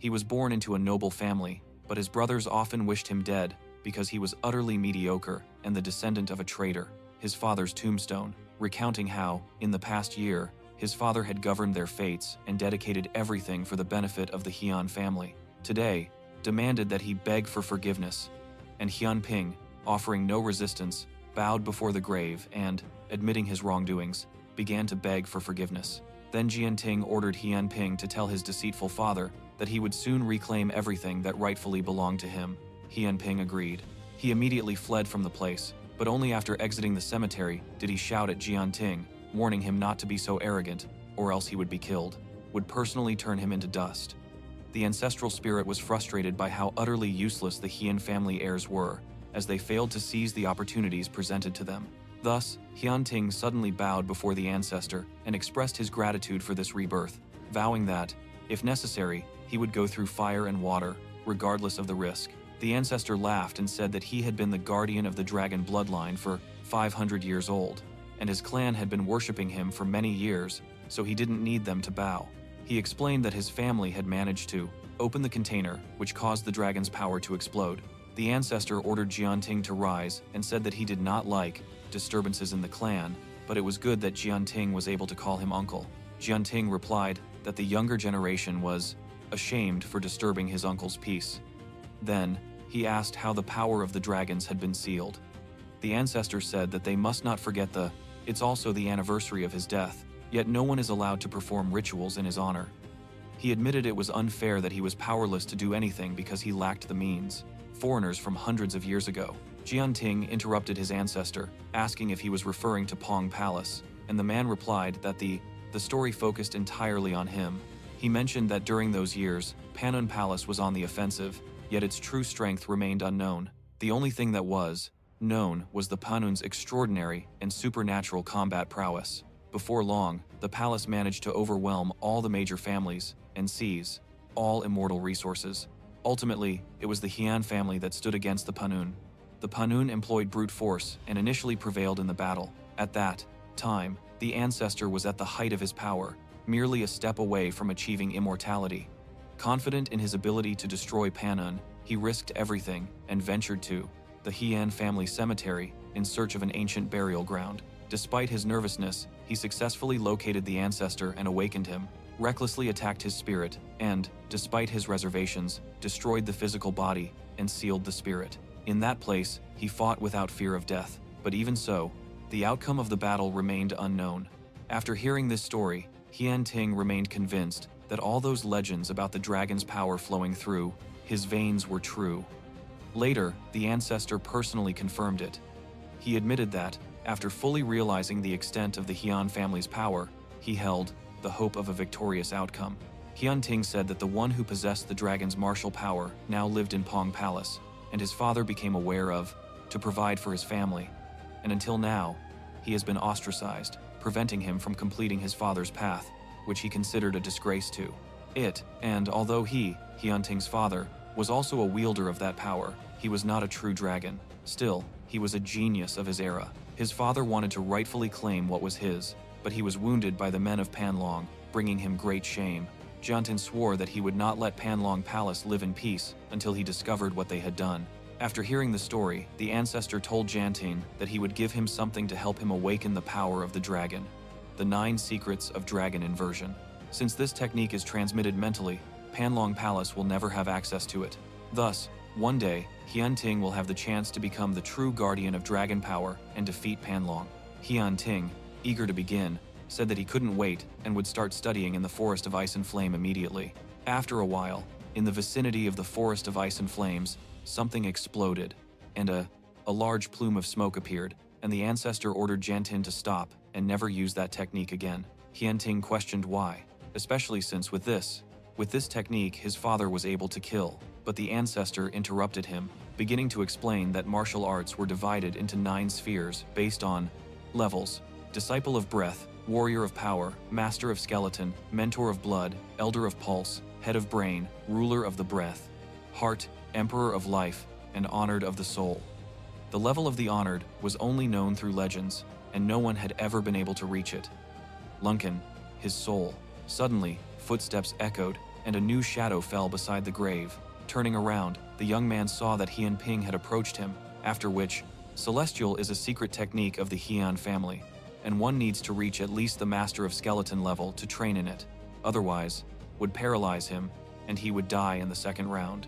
He was born into a noble family, but his brothers often wished him dead because he was utterly mediocre and the descendant of a traitor. His father's tombstone, recounting how, in the past year, his father had governed their fates and dedicated everything for the benefit of the Hyun family. Today, demanded that he beg for forgiveness, and Hyun Ping, offering no resistance, bowed before the grave and, admitting his wrongdoings, began to beg for forgiveness. Then Jian Ting ordered Hyun Ping to tell his deceitful father that he would soon reclaim everything that rightfully belonged to him. Hyun Ping agreed. He immediately fled from the place, but only after exiting the cemetery did he shout at Jian Ting, warning him not to be so arrogant, or else he would be killed, would personally turn him into dust. The ancestral spirit was frustrated by how utterly useless the Hyun family heirs were, as they failed to seize the opportunities presented to them. Thus, Hyun Ting suddenly bowed before the ancestor and expressed his gratitude for this rebirth, vowing that, if necessary, he would go through fire and water, regardless of the risk. The ancestor laughed and said that he had been the guardian of the dragon bloodline for 500 years old, and his clan had been worshipping him for many years, so he didn't need them to bow. He explained that his family had managed to open the container, which caused the dragon's power to explode. The ancestor ordered Jian Ting to rise and said that he did not like disturbances in the clan, but it was good that Jian Ting was able to call him uncle. Jian Ting replied that the younger generation was ashamed for disturbing his uncle's peace. Then, he asked how the power of the dragons had been sealed. The ancestor said that they must not forget it's also the anniversary of his death, yet no one is allowed to perform rituals in his honor. He admitted it was unfair that he was powerless to do anything because he lacked the means. Foreigners from hundreds of years ago. Jian Ting interrupted his ancestor, asking if he was referring to Pong Palace, and the man replied that the story focused entirely on him. He mentioned that during those years, Panun Palace was on the offensive, yet its true strength remained unknown. The only thing that was known was the Panun's extraordinary and supernatural combat prowess. Before long, the palace managed to overwhelm all the major families and seize all immortal resources. Ultimately, it was the Hyun family that stood against the Panun. The Panun employed brute force and initially prevailed in the battle. At that time, the ancestor was at the height of his power, merely a step away from achieving immortality. Confident in his ability to destroy Panun, he risked everything and ventured to the Hyun family cemetery in search of an ancient burial ground. Despite his nervousness, he successfully located the ancestor and awakened him, recklessly attacked his spirit, and, despite his reservations, destroyed the physical body and sealed the spirit. In that place, he fought without fear of death, but even so, the outcome of the battle remained unknown. After hearing this story, Hyun Ting remained convinced that all those legends about the dragon's power flowing through his veins were true. Later, the ancestor personally confirmed it. He admitted that, after fully realizing the extent of the Hyun family's power, he held the hope of a victorious outcome. Hyun Ting said that the one who possessed the dragon's martial power now lived in Pong Palace, and his father became aware of to provide for his family. And until now, he has been ostracized, preventing him from completing his father's path, which he considered a disgrace to it. And although Hyun Ting's father, was also a wielder of that power, he was not a true dragon. Still, he was a genius of his era. His father wanted to rightfully claim what was his, but he was wounded by the men of Panlong, bringing him great shame. Jiantin swore that he would not let Panlong Palace live in peace until he discovered what they had done. After hearing the story, the ancestor told Jiantin that he would give him something to help him awaken the power of the dragon. The 9 secrets of dragon inversion. Since this technique is transmitted mentally, Panlong Palace will never have access to it. Thus, one day, Hyun Ting will have the chance to become the true guardian of dragon power and defeat Panlong. Hyun Ting, eager to begin, said that he couldn't wait and would start studying in the Forest of Ice and Flame immediately. After a while, in the vicinity of the Forest of Ice and Flames, something exploded, and a large plume of smoke appeared, and the ancestor ordered Jiantin to stop and never use that technique again. Hyun Ting questioned why, especially since with this technique his father was able to kill, but the ancestor interrupted him, beginning to explain that martial arts were divided into 9 spheres based on levels: disciple of breath, warrior of power, master of skeleton, mentor of blood, elder of pulse, head of brain, ruler of the breath, heart, emperor of life, and honored of the soul. The level of the honored was only known through legends, and no one had ever been able to reach it. Lunken, his soul. Suddenly, footsteps echoed, and a new shadow fell beside the grave. Turning around, the young man saw that Hian Ping had approached him, after which, Celestial is a secret technique of the Hian family, and one needs to reach at least the Master of Skeleton level to train in it. Otherwise, would paralyze him, and he would die in the second round.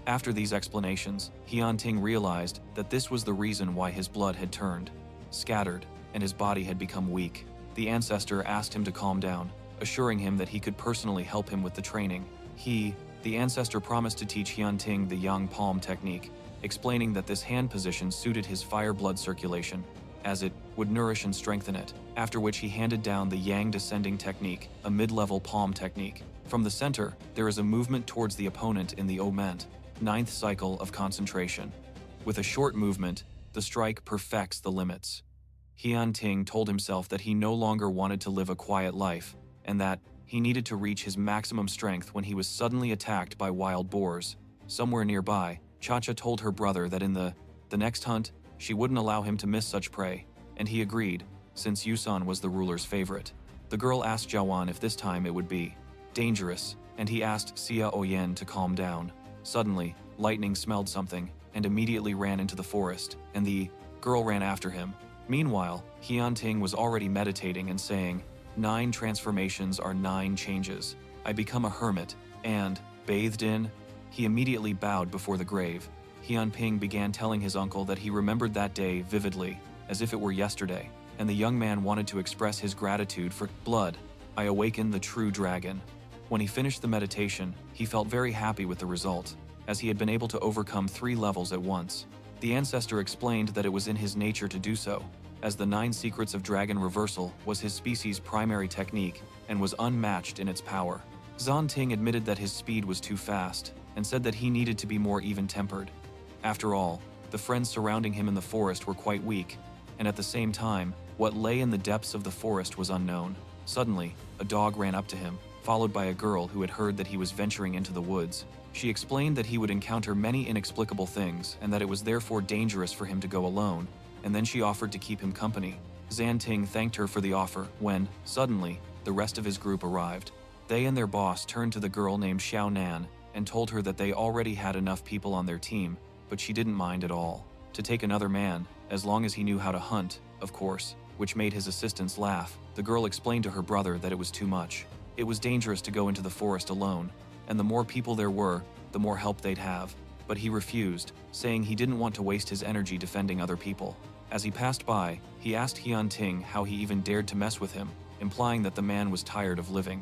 After these explanations, Hian Ting realized that this was the reason why his blood had turned scattered, and his body had become weak. The ancestor asked him to calm down, assuring him that he could personally help him with the training. The ancestor promised to teach Hian Ting the Yang Palm technique, explaining that this hand position suited his fire blood circulation, as it would nourish and strengthen it, after which he handed down the Yang descending technique, a mid-level palm technique. From the center, there is a movement towards the opponent in the Oment, ninth cycle of concentration. With a short movement, the strike perfects the limits. Hian Ting told himself that he no longer wanted to live a quiet life, and that he needed to reach his maximum strength when he was suddenly attacked by wild boars. Somewhere nearby, Cha-Cha told her brother that in the next hunt, she wouldn't allow him to miss such prey, and he agreed, since Yusan was the ruler's favorite. The girl asked Jiawan if this time it would be dangerous, and he asked Xia Oyen to calm down. Suddenly, Lightning smelled something, and immediately ran into the forest, and the girl ran after him. Meanwhile, Hian Ting was already meditating and saying, 9 transformations are 9 changes. I become a hermit, and, bathed in, he immediately bowed before the grave. Hian Ping began telling his uncle that he remembered that day vividly, as if it were yesterday, and the young man wanted to express his gratitude for blood. I awakened the true dragon. When he finished the meditation, he felt very happy with the result, as he had been able to overcome 3 levels at once. The ancestor explained that it was in his nature to do so, as the 9 secrets of dragon reversal was his species' primary technique and was unmatched in its power. Zhan Ting admitted that his speed was too fast, and said that he needed to be more even-tempered. After all, the friends surrounding him in the forest were quite weak, and at the same time, what lay in the depths of the forest was unknown. Suddenly, a dog ran up to him, followed by a girl who had heard that he was venturing into the woods. She explained that he would encounter many inexplicable things and that it was therefore dangerous for him to go alone, and then she offered to keep him company. Zhan Ting thanked her for the offer when, suddenly, the rest of his group arrived. They and their boss turned to the girl named Xiao Nan and told her that they already had enough people on their team, but she didn't mind at all to take another man, as long as he knew how to hunt, of course, which made his assistants laugh. The girl explained to her brother that it was too much. It was dangerous to go into the forest alone, and the more people there were, the more help they'd have. But he refused, saying he didn't want to waste his energy defending other people. As he passed by, he asked Hian Ting how he even dared to mess with him, implying that the man was tired of living.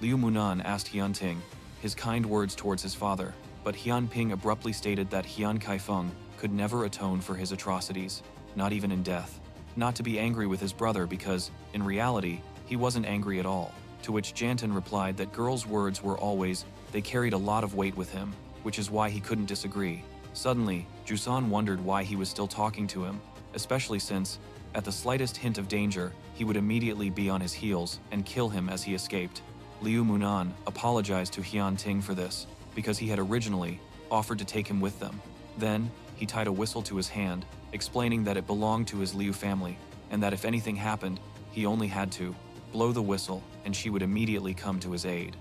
Liu Munan asked Hian Ting his kind words towards his father, but Hian Ping abruptly stated that Hian Kaifeng could never atone for his atrocities, not even in death. Not to be angry with his brother because, in reality, he wasn't angry at all. To which Jantan replied that girls' words were always, they carried a lot of weight with him, which is why he couldn't disagree. Suddenly, Jusan wondered why he was still talking to him, especially since, at the slightest hint of danger, he would immediately be on his heels and kill him as he escaped. Liu Munan apologized to Hian Ting for this, because he had originally offered to take him with them. Then, he tied a whistle to his hand, explaining that it belonged to his Liu family, and that if anything happened, he only had to blow the whistle, and she would immediately come to his aid.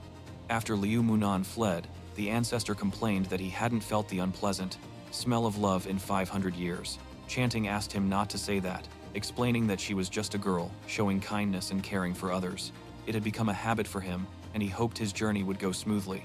After Liu Munan fled, the ancestor complained that he hadn't felt the unpleasant smell of love in 500 years. Chanting asked him not to say that, explaining that she was just a girl, showing kindness and caring for others. It had become a habit for him, and he hoped his journey would go smoothly.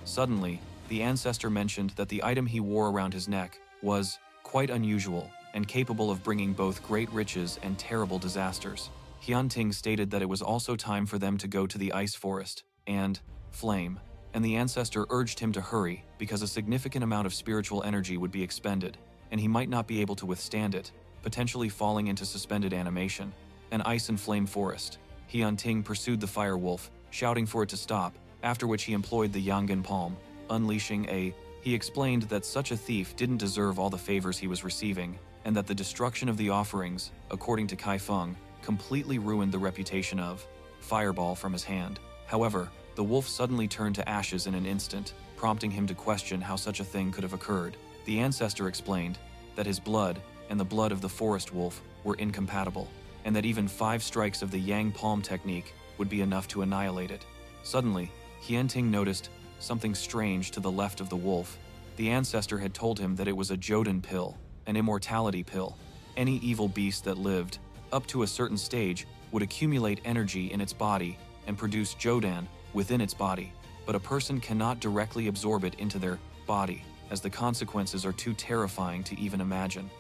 Suddenly, the ancestor mentioned that the item he wore around his neck was quite unusual and capable of bringing both great riches and terrible disasters. Hian Ting stated that it was also time for them to go to the ice forest and flame, and the ancestor urged him to hurry because a significant amount of spiritual energy would be expended, and he might not be able to withstand it, potentially falling into suspended animation. An ice and flame forest. Hian Ting pursued the fire wolf, shouting for it to stop, after which he employed the Yangan palm, unleashing a. He explained that such a thief didn't deserve all the favors he was receiving, and that the destruction of the offerings, according to Kai Feng, completely ruined the reputation of fireball from his hand. However, the wolf suddenly turned to ashes in an instant, prompting him to question how such a thing could have occurred. The ancestor explained that his blood and the blood of the forest wolf were incompatible, and that even 5 strikes of the Yang palm technique would be enough to annihilate it. Suddenly, Hian Ting noticed something strange to the left of the wolf. The ancestor had told him that it was a Jodan pill, an immortality pill. Any evil beast that lived, up to a certain stage, would accumulate energy in its body and produce Jodan within its body, but a person cannot directly absorb it into their body, as the consequences are too terrifying to even imagine.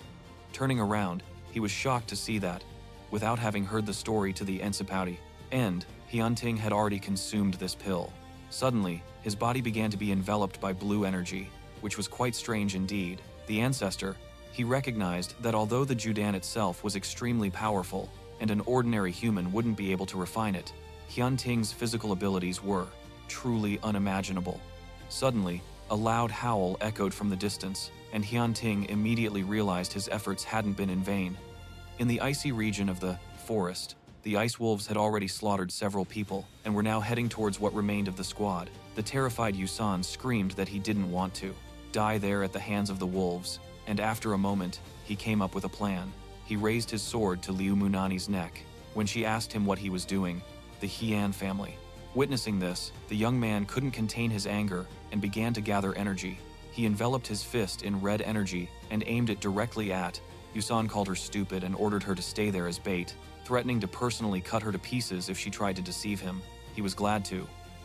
Turning around, he was shocked to see that, without having heard the story to the end, Hyunting had already consumed this pill. Suddenly, his body began to be enveloped by blue energy, which was quite strange indeed. The ancestor, he recognized that although the Judan itself was extremely powerful, and an ordinary human wouldn't be able to refine it, Hyunting's physical abilities were truly unimaginable. Suddenly, a loud howl echoed from the distance, and Hyunting immediately realized his efforts hadn't been in vain. In the icy region of the forest, the ice wolves had already slaughtered several people and were now heading towards what remained of the squad. The terrified Yusan screamed that he didn't want to die there at the hands of the wolves, and after a moment, he came up with a plan. He raised his sword to Liu Munani's neck. When she asked him what he was doing, the Heian family. Witnessing this, the young man couldn't contain his anger and began to gather energy. He enveloped his fist in red energy and aimed it directly at. Yusan called her stupid and ordered her to stay there as bait, threatening to personally cut her to pieces if she tried to deceive him. He was glad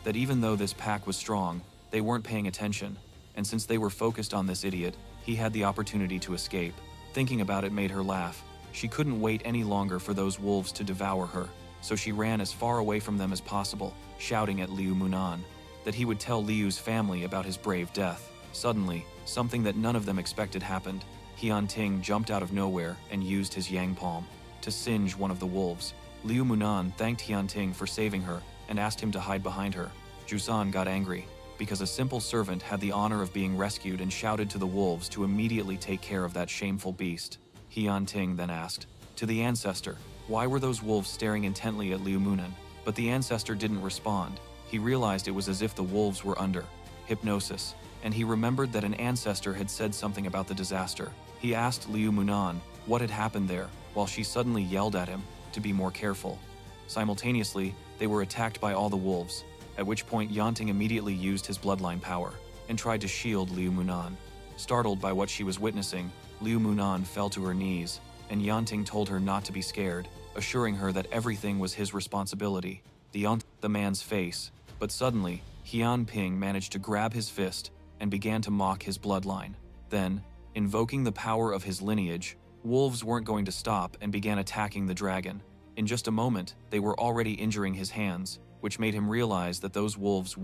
that even though this pack was strong, they weren't paying attention, and since they were focused on this idiot, he had the opportunity to escape. Thinking about it made her laugh. She couldn't wait any longer for those wolves to devour her, so she ran as far away from them as possible, shouting at Liu Munan that he would tell Liu's family about his brave death. Suddenly, something that none of them expected happened. Hyunting jumped out of nowhere and used his yang palm to singe one of the wolves. Liu Munan thanked Hyunting for saving her and asked him to hide behind her. Jusan got angry because a simple servant had the honor of being rescued and shouted to the wolves to immediately take care of that shameful beast. Hyunting then asked, to the ancestor, why were those wolves staring intently at Liu Munan? But the ancestor didn't respond. He realized it was as if the wolves were under hypnosis, and he remembered that an ancestor had said something about the disaster. He asked Liu Munan what had happened there, while she suddenly yelled at him to be more careful. Simultaneously, they were attacked by all the wolves, at which point Yanting immediately used his bloodline power and tried to shield Liu Munan. Startled by what she was witnessing, Liu Munan fell to her knees, and Yanting told her not to be scared, assuring her that everything was his responsibility. The man's face, but suddenly, Hyunping managed to grab his fist and began to mock his bloodline. Then, invoking the power of his lineage, wolves weren't going to stop and began attacking the dragon. In just a moment, they were already injuring his hands, which made him realize that those wolves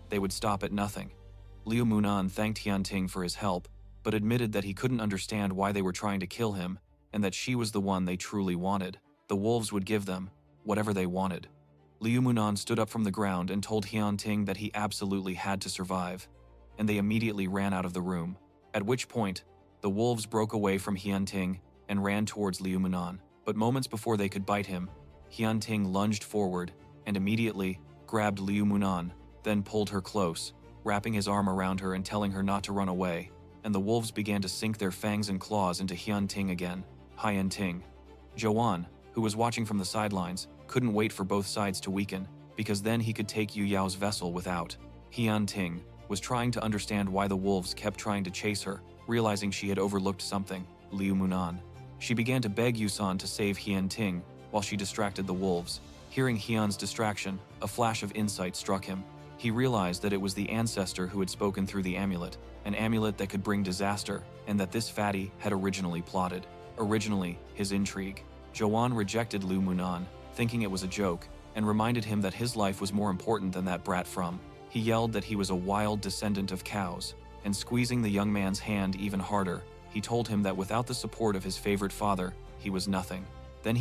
they would stop at nothing. Liu Munan thanked Hyunting for his help, but admitted that he couldn't understand why they were trying to kill him, and that she was the one they truly wanted. The wolves would give them whatever they wanted. Liu Munan stood up from the ground and told Hyunting that he absolutely had to survive, and they immediately ran out of the room, at which point, the wolves broke away from Hyunting and ran towards Liu Munan. But moments before they could bite him, Hyunting lunged forward and immediately grabbed Liu Munan, then pulled her close, wrapping his arm around her and telling her not to run away, and the wolves began to sink their fangs and claws into Hyunting again. Hyunting. Joan, who was watching from the sidelines, couldn't wait for both sides to weaken, because then he could take Yu Yao's vessel without. Hyunting was trying to understand why the wolves kept trying to chase her, realizing she had overlooked something. Liu Munan. She began to beg Yusan to save Hyunting while she distracted the wolves. Hearing Hyun's distraction, a flash of insight struck him. He realized that it was the ancestor who had spoken through the amulet, an amulet that could bring disaster, and that this fatty had originally plotted. Originally, his intrigue. Joan rejected Liu Munan, thinking it was a joke, and reminded him that his life was more important than that brat from. He yelled that he was a wild descendant of cows, and squeezing the young man's hand even harder, he told him that without the support of his favorite father, he was nothing. Then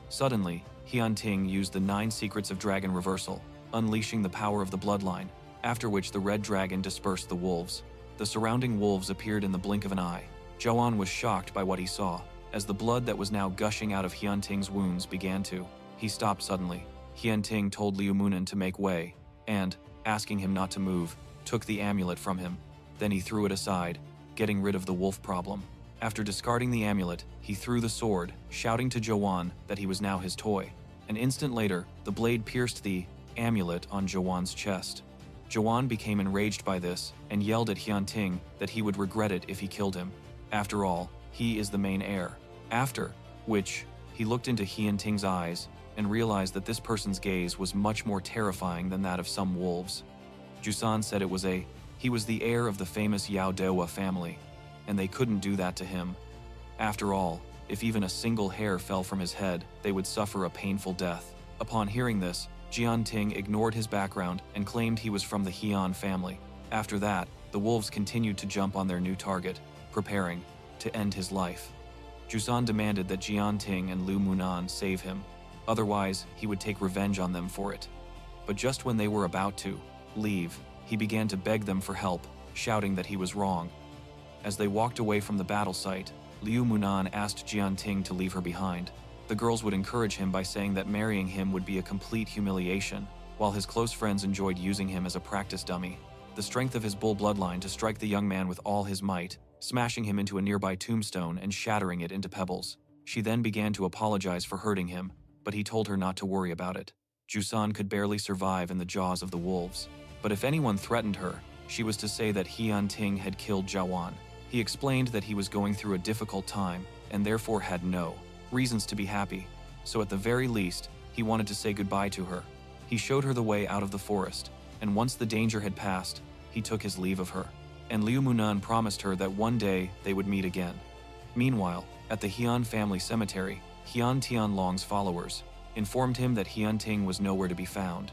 suddenly, Hyunting used the 9 secrets of dragon reversal, unleashing the power of the bloodline, after which the red dragon dispersed the wolves. The surrounding wolves appeared in the blink of an eye. Joan was shocked by what he saw, as the blood that was now gushing out of Hyunting's wounds began to. He stopped suddenly. Hyunting told Liu Munan to make way, and, asking him not to move, took the amulet from him. Then he threw it aside, getting rid of the wolf problem. After discarding the amulet, he threw the sword, shouting to Joan that he was now his toy. An instant later, the blade pierced the amulet on Joan's chest. Jawan became enraged by this and yelled at Hyun Ting that he would regret it if he killed him. After all, he is the main heir. After which, he looked into Hyun Ting's eyes and realized that this person's gaze was much more terrifying than that of some wolves. Jusan said he was the heir of the famous Yao family, and they couldn't do that to him. After all, if even a single hair fell from his head, they would suffer a painful death. Upon hearing this, Hyun Ting ignored his background and claimed he was from the Hyun family. After that, the wolves continued to jump on their new target, preparing to end his life. Jusan demanded that Hyun Ting and Lu Munan save him, otherwise he would take revenge on them for it. But just when they were about to leave, he began to beg them for help, shouting that he was wrong. As they walked away from the battle site, Liu Munan asked Hyun Ting to leave her behind. The girls would encourage him by saying that marrying him would be a complete humiliation, while his close friends enjoyed using him as a practice dummy. The strength of his bull bloodline to strike the young man with all his might, smashing him into a nearby tombstone and shattering it into pebbles. She then began to apologize for hurting him, but he told her not to worry about it. Jusan could barely survive in the jaws of the wolves, but if anyone threatened her, she was to say that Hyun Ting had killed Jawan. He explained that he was going through a difficult time and therefore had no reasons to be happy, so at the very least, he wanted to say goodbye to her. He showed her the way out of the forest, and once the danger had passed, he took his leave of her. And Liu Munan promised her that one day they would meet again. Meanwhile, at the Hyun family cemetery, Hyun Tianlong's followers informed him that Hyun Ting was nowhere to be found.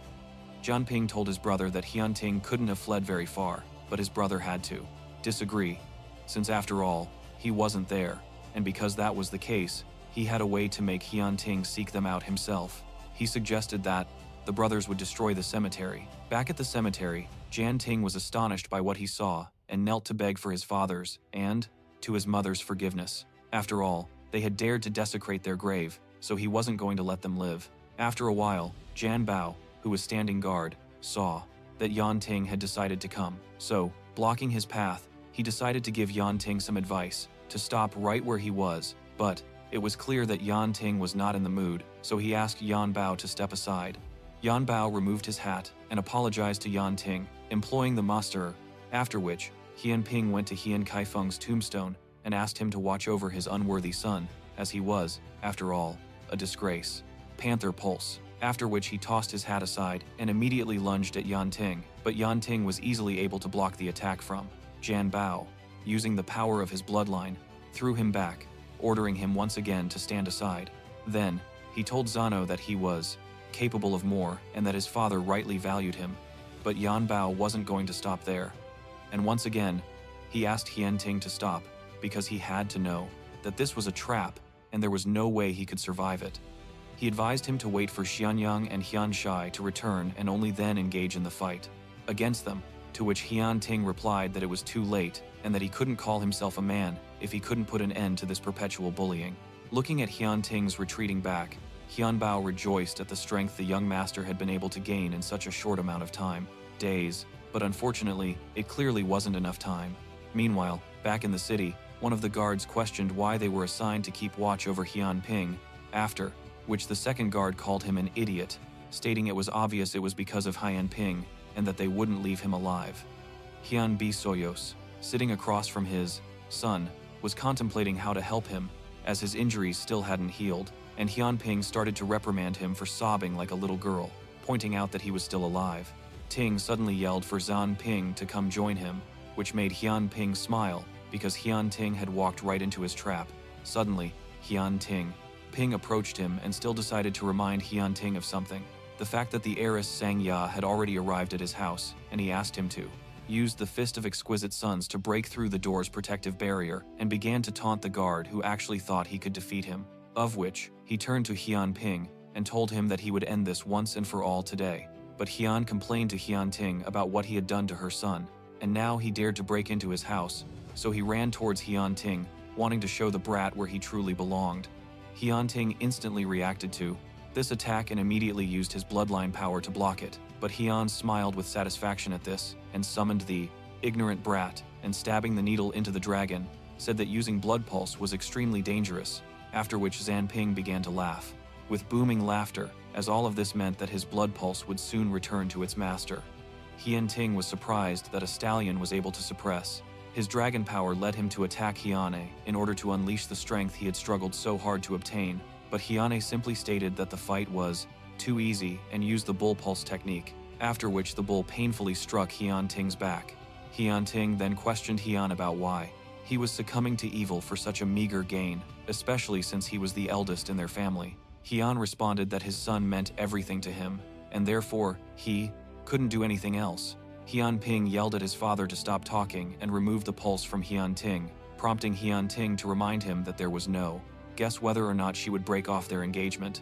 Jian Ping told his brother that Hyun Ting couldn't have fled very far, but his brother had to disagree, since after all, he wasn't there, and because that was the case, he had a way to make Hyun Ting seek them out himself. He suggested that the brothers would destroy the cemetery. Back at the cemetery, Jian Ting was astonished by what he saw and knelt to beg for his father's and, to his mother's forgiveness. After all, they had dared to desecrate their grave, so he wasn't going to let them live. After a while, Jian Bao, who was standing guard, saw that Hyun Ting had decided to come. So, blocking his path, he decided to give Hyun Ting some advice, to stop right where he was, but it was clear that Hyun Ting was not in the mood, so he asked Jian Bao to step aside. Jian Bao removed his hat and apologized to Hyun Ting, employing the master, after which, Hyun Ping went to Hyun Kaifeng's tombstone and asked him to watch over his unworthy son, as he was, after all, a disgrace. Panther Pulse, after which he tossed his hat aside and immediately lunged at Hyun Ting, but Hyun Ting was easily able to block the attack from Jian Bao, using the power of his bloodline, threw him back, ordering him once again to stand aside. Then, he told Zano that he was capable of more and that his father rightly valued him, but Yan Bao wasn't going to stop there. And once again, he asked Hyun Ting to stop, because he had to know that this was a trap and there was no way he could survive it. He advised him to wait for Xianyang and Hyun Shai to return and only then engage in the fight against them, to which Hyun Ting replied that it was too late and that he couldn't call himself a man if he couldn't put an end to this perpetual bullying. Looking at Hyun Ting's retreating back, Hyun Bao rejoiced at the strength the young master had been able to gain in such a short amount of time, days, but unfortunately, it clearly wasn't enough time. Meanwhile, back in the city, one of the guards questioned why they were assigned to keep watch over Hyun Ping, after which the second guard called him an idiot, stating it was obvious it was because of Hyun Ping and that they wouldn't leave him alive. Hyun B. Soyos, sitting across from his son, was contemplating how to help him, as his injuries still hadn't healed, and Hyun Ping started to reprimand him for sobbing like a little girl, pointing out that he was still alive. Ting suddenly yelled for Zan Ping to come join him, which made Hyun Ping smile, because Hyun Ting had walked right into his trap. Suddenly, Hyun Ping approached him and still decided to remind Hyun Ting of something. The fact that the heiress Sang Ya had already arrived at his house, and he asked him to use the Fist of Exquisite Suns to break through the door's protective barrier and began to taunt the guard who actually thought he could defeat him. Of which, he turned to Hyun Ping and told him that he would end this once and for all today. But Hyun complained to Hyun Ting about what he had done to her son, and now he dared to break into his house, so he ran towards Hyun Ting, wanting to show the brat where he truly belonged. Hyun Ting instantly reacted to this attack and immediately used his bloodline power to block it, but Hyun smiled with satisfaction at this and summoned the ignorant brat, and stabbing the needle into the dragon, said that using blood pulse was extremely dangerous, after which Zan Ping began to laugh, with booming laughter, as all of this meant that his blood pulse would soon return to its master. Hyun-Ting was surprised that a stallion was able to suppress. His dragon power led him to attack Hyane in order to unleash the strength he had struggled so hard to obtain, but Hyane simply stated that the fight was too easy and used the bull pulse technique, after which the bull painfully struck Hyun-Ting's back. Hyun-Ting then questioned Hyun about why he was succumbing to evil for such a meager gain, especially since he was the eldest in their family. Hyun responded that his son meant everything to him, and therefore, he couldn't do anything else. Hyun-Ping yelled at his father to stop talking and remove the pulse from Hyun-Ting, prompting Hyun-Ting to remind him that there was no guess whether or not she would break off their engagement.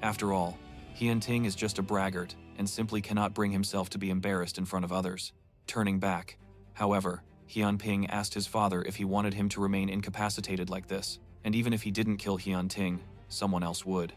After all, Hyun-Ting is just a braggart and simply cannot bring himself to be embarrassed in front of others. Turning back, however, Hyun-Ping asked his father if he wanted him to remain incapacitated like this, and even if he didn't kill Hyun-Ting, someone else would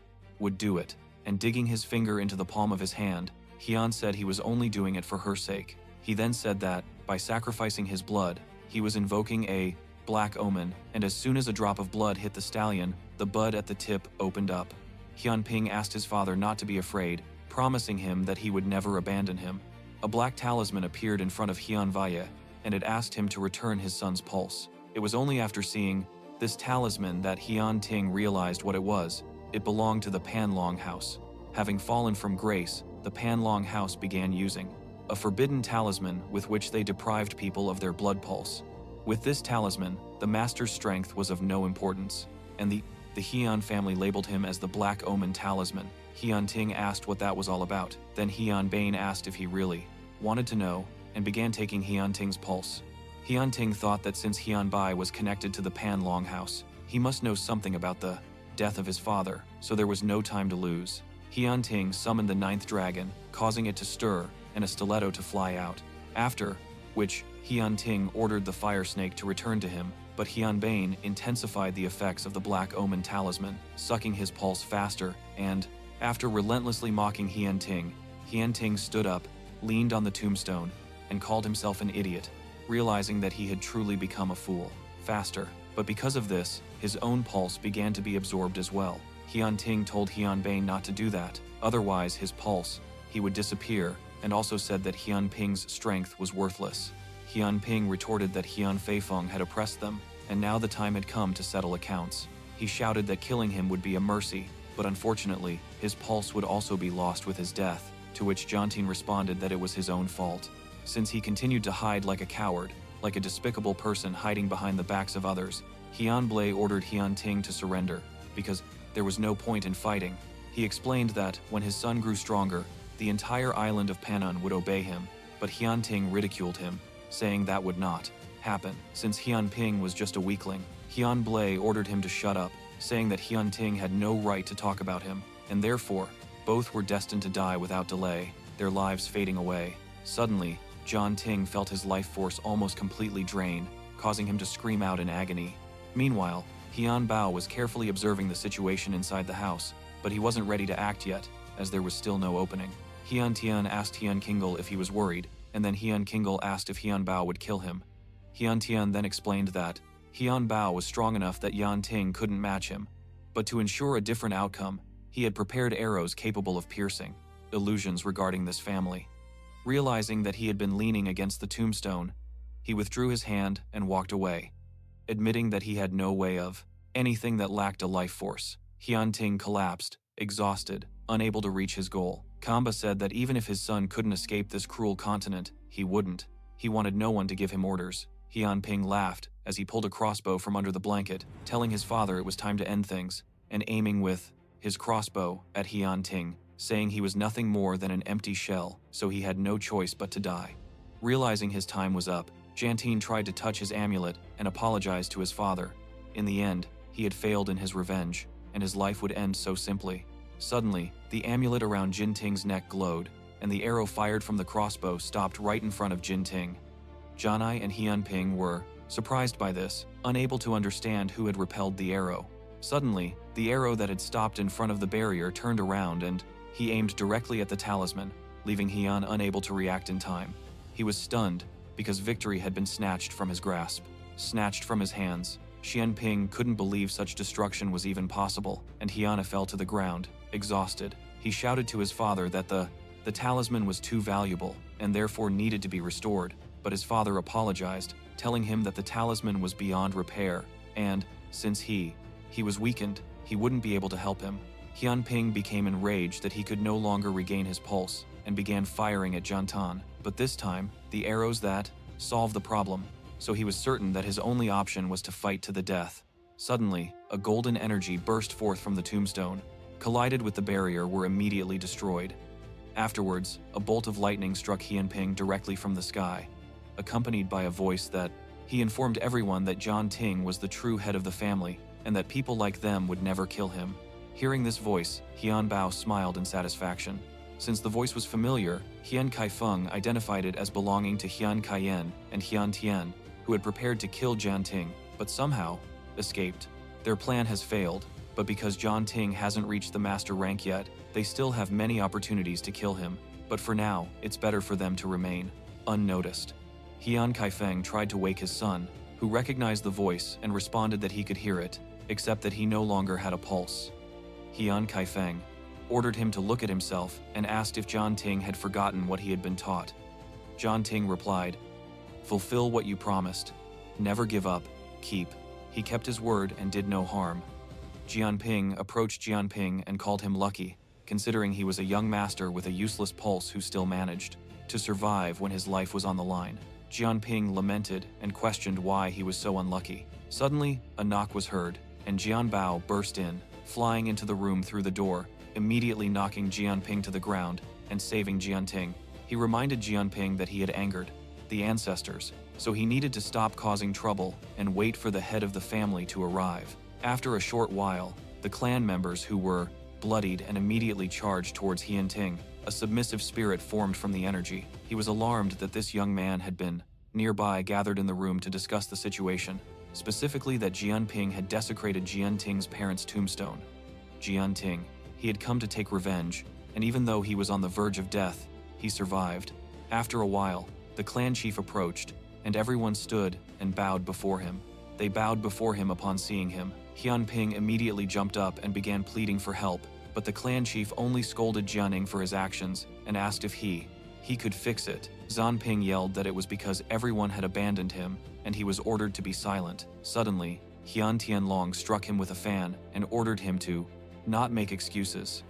do it. And digging his finger into the palm of his hand, Hyun said he was only doing it for her sake. He then said that, by sacrificing his blood, he was invoking a black omen, and as soon as a drop of blood hit the stallion, the bud at the tip opened up. Hyun-Ping asked his father not to be afraid, promising him that he would never abandon him. A black talisman appeared in front of Hyun-Vaye, and it asked him to return his son's pulse. It was only after seeing this talisman that Hyun-Ting realized what it was. It belonged to the Panlong house. Having fallen from grace, the Panlong house began using a forbidden talisman with which they deprived people of their blood pulse. With this talisman, the master's strength was of no importance, and the Hyun family labeled him as the Black Omen Talisman. Hyun-Ting asked what that was all about. Then Hyun-Bane asked if he really wanted to know, and began taking Hyun-Ting's pulse. Hyun-Ting thought that since Hyun-Bai was connected to the Panlong house, he must know something about the death of his father, so there was no time to lose. Hyun-Ting summoned the 9th dragon, causing it to stir and a stiletto to fly out, after which Hyun-Ting ordered the fire snake to return to him, but Hyun-Bane intensified the effects of the Black Omen Talisman, sucking his pulse faster, and, after relentlessly mocking Hyun-Ting, Hyun-Ting stood up, leaned on the tombstone, and called himself an idiot, realizing that he had truly become a fool. Faster. But because of this, his own pulse began to be absorbed as well. Hyun-Ting told Hyun-Bane not to do that, otherwise his pulse, he would disappear, and also said that Hyun-Ping's strength was worthless. Hyun-Ping retorted that Hyun-Feifeng had oppressed them, and now the time had come to settle accounts. He shouted that killing him would be a mercy, but unfortunately, his pulse would also be lost with his death, to which Jantin responded that it was his own fault. Since he continued to hide like a coward, like a despicable person hiding behind the backs of others, Hyun-Blay ordered Hyun-Ting to surrender, because there was no point in fighting. He explained that, when his son grew stronger, the entire island of Panun would obey him, but Hyun-Ting ridiculed him, saying that would not happen. Since Hyun-Ping was just a weakling, Hyun-Blay ordered him to shut up, saying that Hyun-Ting had no right to talk about him, and therefore, both were destined to die without delay, their lives fading away. Suddenly, Janting felt his life force almost completely drain, causing him to scream out in agony. Meanwhile, Hyun Bao was carefully observing the situation inside the house, but he wasn't ready to act yet, as there was still no opening. Hyun Tian asked Hyun Kingle if he was worried, and then Hyun Kingle asked if Hyun Bao would kill him. Hyun Tian then explained that Hyun Bao was strong enough that Yan Ting couldn't match him, but to ensure a different outcome, he had prepared arrows capable of piercing illusions regarding this family. Realizing that he had been leaning against the tombstone, he withdrew his hand and walked away, admitting that he had no way of anything that lacked a life force. Hyun Ting collapsed, exhausted, unable to reach his goal. Kamba said that even if his son couldn't escape this cruel continent, he wouldn't. He wanted no one to give him orders. Hyun Ping laughed as he pulled a crossbow from under the blanket, telling his father it was time to end things, and aiming with his crossbow at Hyun Ting, saying he was nothing more than an empty shell, so he had no choice but to die. Realizing his time was up, Jantin tried to touch his amulet and apologized to his father. In the end, he had failed in his revenge, and his life would end so simply. Suddenly, the amulet around Jin Ting's neck glowed, and the arrow fired from the crossbow stopped right in front of Jin Ting. Janai and Hyun Ping were surprised by this, unable to understand who had repelled the arrow. Suddenly, the arrow that had stopped in front of the barrier turned around and he aimed directly at the talisman, leaving Hyun unable to react in time. He was stunned because victory had been snatched from his grasp, snatched from his hands. Xian Ping couldn't believe such destruction was even possible, and Hyuna fell to the ground, exhausted. He shouted to his father that the The talisman was too valuable, and therefore needed to be restored, but his father apologized, telling him that the talisman was beyond repair, and, since he was weakened, he wouldn't be able to help him. Hyunping became enraged that he could no longer regain his pulse, and began firing at Jantan, but this time, the arrows that solved the problem, so he was certain that his only option was to fight to the death. Suddenly, a golden energy burst forth from the tombstone, collided with the barrier, were immediately destroyed. Afterwards, a bolt of lightning struck Hyunping directly from the sky, accompanied by a voice that he informed everyone that John Ting was the true head of the family, and that people like them would never kill him. Hearing this voice, Hyun Bao smiled in satisfaction. Since the voice was familiar, Hyun Kai-feng identified it as belonging to Hyun Kai-yen and Hyun Tian, who had prepared to kill Jian Ting, but somehow escaped. Their plan has failed, but because Jian Ting hasn't reached the master rank yet, they still have many opportunities to kill him, but for now, it's better for them to remain unnoticed. Hyun Kai-feng tried to wake his son, who recognized the voice and responded that he could hear it, except that he no longer had a pulse. Hyun Kai-feng ordered him to look at himself and asked if Jian Ting had forgotten what he had been taught. Jian Ting replied, "Fulfill what you promised. Never give up, keep." He kept his word and did no harm. Jianping approached Jianping and called him lucky, considering he was a young master with a useless pulse who still managed to survive when his life was on the line. Jianping lamented and questioned why he was so unlucky. Suddenly, a knock was heard, and Jian Bao burst in, flying into the room through the door, immediately knocking Jianping to the ground and saving Jianting. He reminded Jianping that he had angered the ancestors, so he needed to stop causing trouble and wait for the head of the family to arrive. After a short while, the clan members who were bloodied and immediately charged towards Hyunting. A submissive spirit formed from the energy. He was alarmed that this young man had been nearby, gathered in the room to discuss the situation, specifically that Jianping had desecrated Jianting's parents' tombstone. Jianting, he had come to take revenge, and even though he was on the verge of death, he survived. After a while, the clan chief approached, and everyone stood and bowed before him. They bowed before him upon seeing him. Hyunping immediately jumped up and began pleading for help, but the clan chief only scolded Jianing for his actions and asked if he could fix it. Zanping yelled that it was because everyone had abandoned him, and he was ordered to be silent. Suddenly, Hyun Tianlong struck him with a fan and ordered him to not make excuses.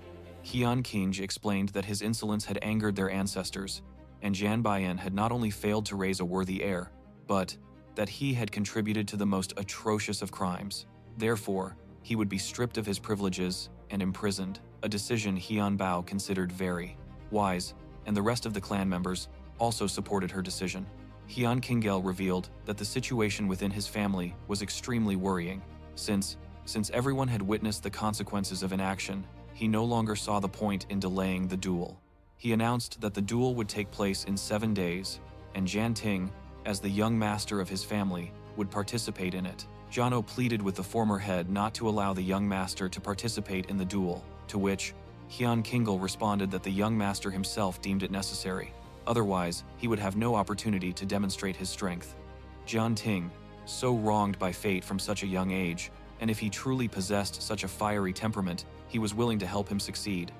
Hyun Kinj explained that his insolence had angered their ancestors, and Jian Baiyan had not only failed to raise a worthy heir, but that he had contributed to the most atrocious of crimes. Therefore, he would be stripped of his privileges and imprisoned, a decision Hyun Bao considered very wise, and the rest of the clan members also supported her decision. Hyun Kingel revealed that the situation within his family was extremely worrying. Since everyone had witnessed the consequences of inaction, he no longer saw the point in delaying the duel. He announced that the duel would take place in 7 days, and Jian Ting, as the young master of his family, would participate in it. Jano pleaded with the former head not to allow the young master to participate in the duel, to which Hyun Kingel responded that the young master himself deemed it necessary. Otherwise, he would have no opportunity to demonstrate his strength. Jian Ting, so wronged by fate from such a young age, and if he truly possessed such a fiery temperament, he was willing to help him succeed.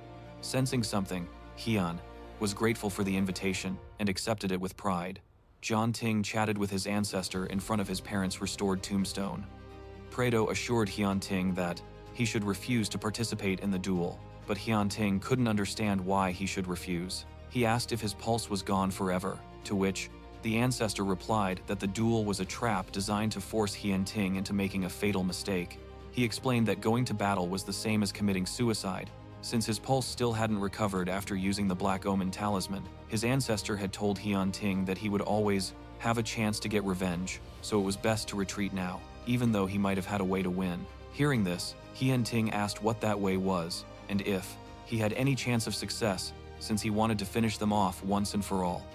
Sensing something, Hyun was grateful for the invitation and accepted it with pride. Jian Ting chatted with his ancestor in front of his parents' restored tombstone. Prado assured Hyun Ting that he should refuse to participate in the duel, but Hyun Ting couldn't understand why he should refuse. He asked if his pulse was gone forever, to which the ancestor replied that the duel was a trap designed to force Hyun Ting into making a fatal mistake. He explained that going to battle was the same as committing suicide, since his pulse still hadn't recovered after using the Black Omen talisman. His ancestor had told Hyun Ting that he would always have a chance to get revenge, so it was best to retreat now, even though he might have had a way to win. Hearing this, Hyun Ting asked what that way was, and if he had any chance of success, since he wanted to finish them off once and for all.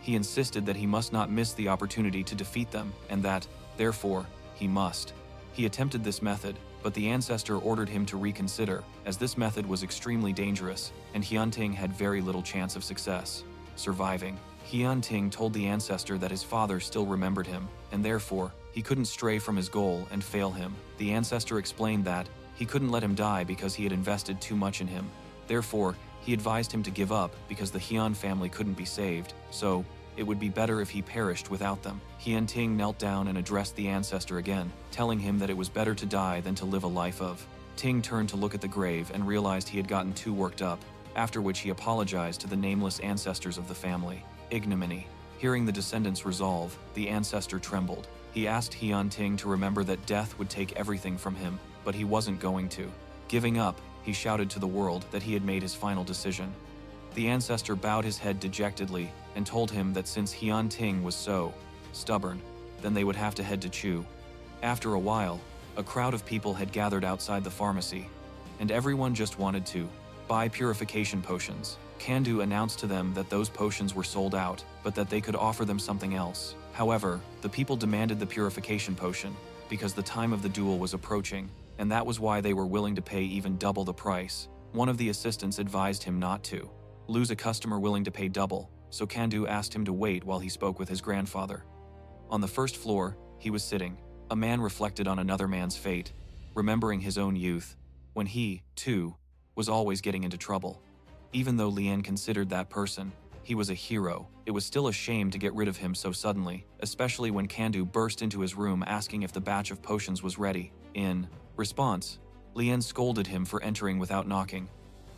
He insisted that he must not miss the opportunity to defeat them, and that, therefore, he must. He attempted this method, but the ancestor ordered him to reconsider, as this method was extremely dangerous, and Hyun Ting had very little chance of success. Surviving, Hyun Ting told the ancestor that his father still remembered him, and therefore, he couldn't stray from his goal and fail him. The ancestor explained that he couldn't let him die because he had invested too much in him. Therefore, He advised him to give up because the Hyun family couldn't be saved, so it would be better if he perished without them. Hyun Ting knelt down and addressed the ancestor again, telling him that it was better to die than to live a life of. Ting turned to look at the grave and realized he had gotten too worked up, after which he apologized to the nameless ancestors of the family. Ignominy. Hearing the descendants resolve, the ancestor trembled. He asked Hyun Ting to remember that death would take everything from him, but he wasn't going to. Giving up, he shouted to the world that he had made his final decision. The ancestor bowed his head dejectedly and told him that since Hyun Ting was so stubborn, then they would have to head to Chu. After a while, a crowd of people had gathered outside the pharmacy, and everyone just wanted to buy purification potions. Kandu announced to them that those potions were sold out, but that they could offer them something else. However, the people demanded the purification potion because the time of the duel was approaching, and that was why they were willing to pay even double the price. One of the assistants advised him not to lose a customer willing to pay double, so Kandu asked him to wait while he spoke with his grandfather. On the first floor, he was sitting. A man reflected on another man's fate, remembering his own youth, when he, too, was always getting into trouble. Even though Lian considered that person, he was a hero, it was still a shame to get rid of him so suddenly, especially when Kandu burst into his room asking if the batch of potions was ready. In response, Lian scolded him for entering without knocking.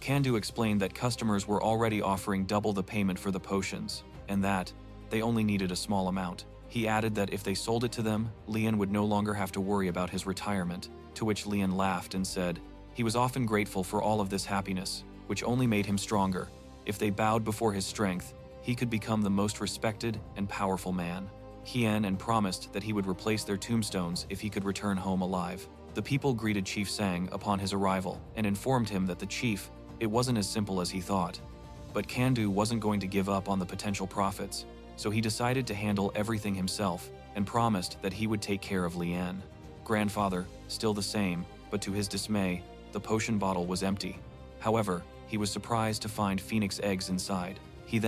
Kandu explained that customers were already offering double the payment for the potions, and that they only needed a small amount. He added that if they sold it to them, Lian would no longer have to worry about his retirement, to which Lian laughed and said he was often grateful for all of this happiness, which only made him stronger. If they bowed before his strength, he could become the most respected and powerful man. Hien and promised that he would replace their tombstones if he could return home alive. The people greeted Chief Sang upon his arrival and informed him that the chief, it wasn't as simple as he thought. But Kandu wasn't going to give up on the potential profits, so he decided to handle everything himself and promised that he would take care of Lian. Grandfather, still the same, but to his dismay, the potion bottle was empty. However, he was surprised to find phoenix eggs inside. He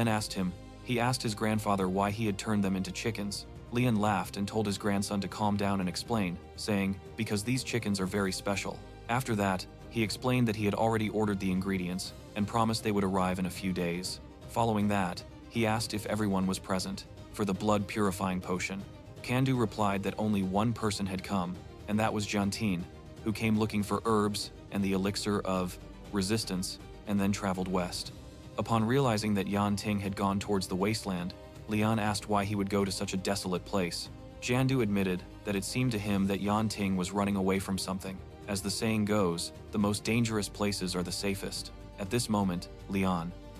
asked his grandfather why he had turned them into chickens. Lian laughed and told his grandson to calm down and explain, saying, because these chickens are very special. After that, he explained that he had already ordered the ingredients and promised they would arrive in a few days. Following that, he asked if everyone was present for the blood-purifying potion. Kandu replied that only one person had come, and that was Jantin, who came looking for herbs and the elixir of resistance, and then traveled west. Upon realizing that Yan Ting had gone towards the wasteland, Lian asked why he would go to such a desolate place. Jandu admitted that it seemed to him that Yan Ting was running away from something. As the saying goes, the most dangerous places are the safest. At this moment,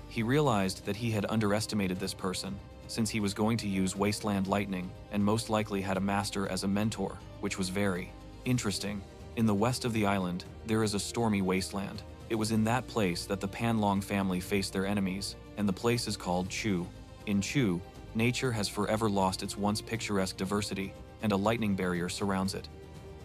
he realized that he had underestimated this person, since he was going to use Wasteland Lightning and most likely had a master as a mentor, which was very interesting. In the west of the island, there is a stormy wasteland. It was in that place that the Panlong family faced their enemies, and the place is called Chu. In Chu, nature has forever lost its once picturesque diversity, and a lightning barrier surrounds it.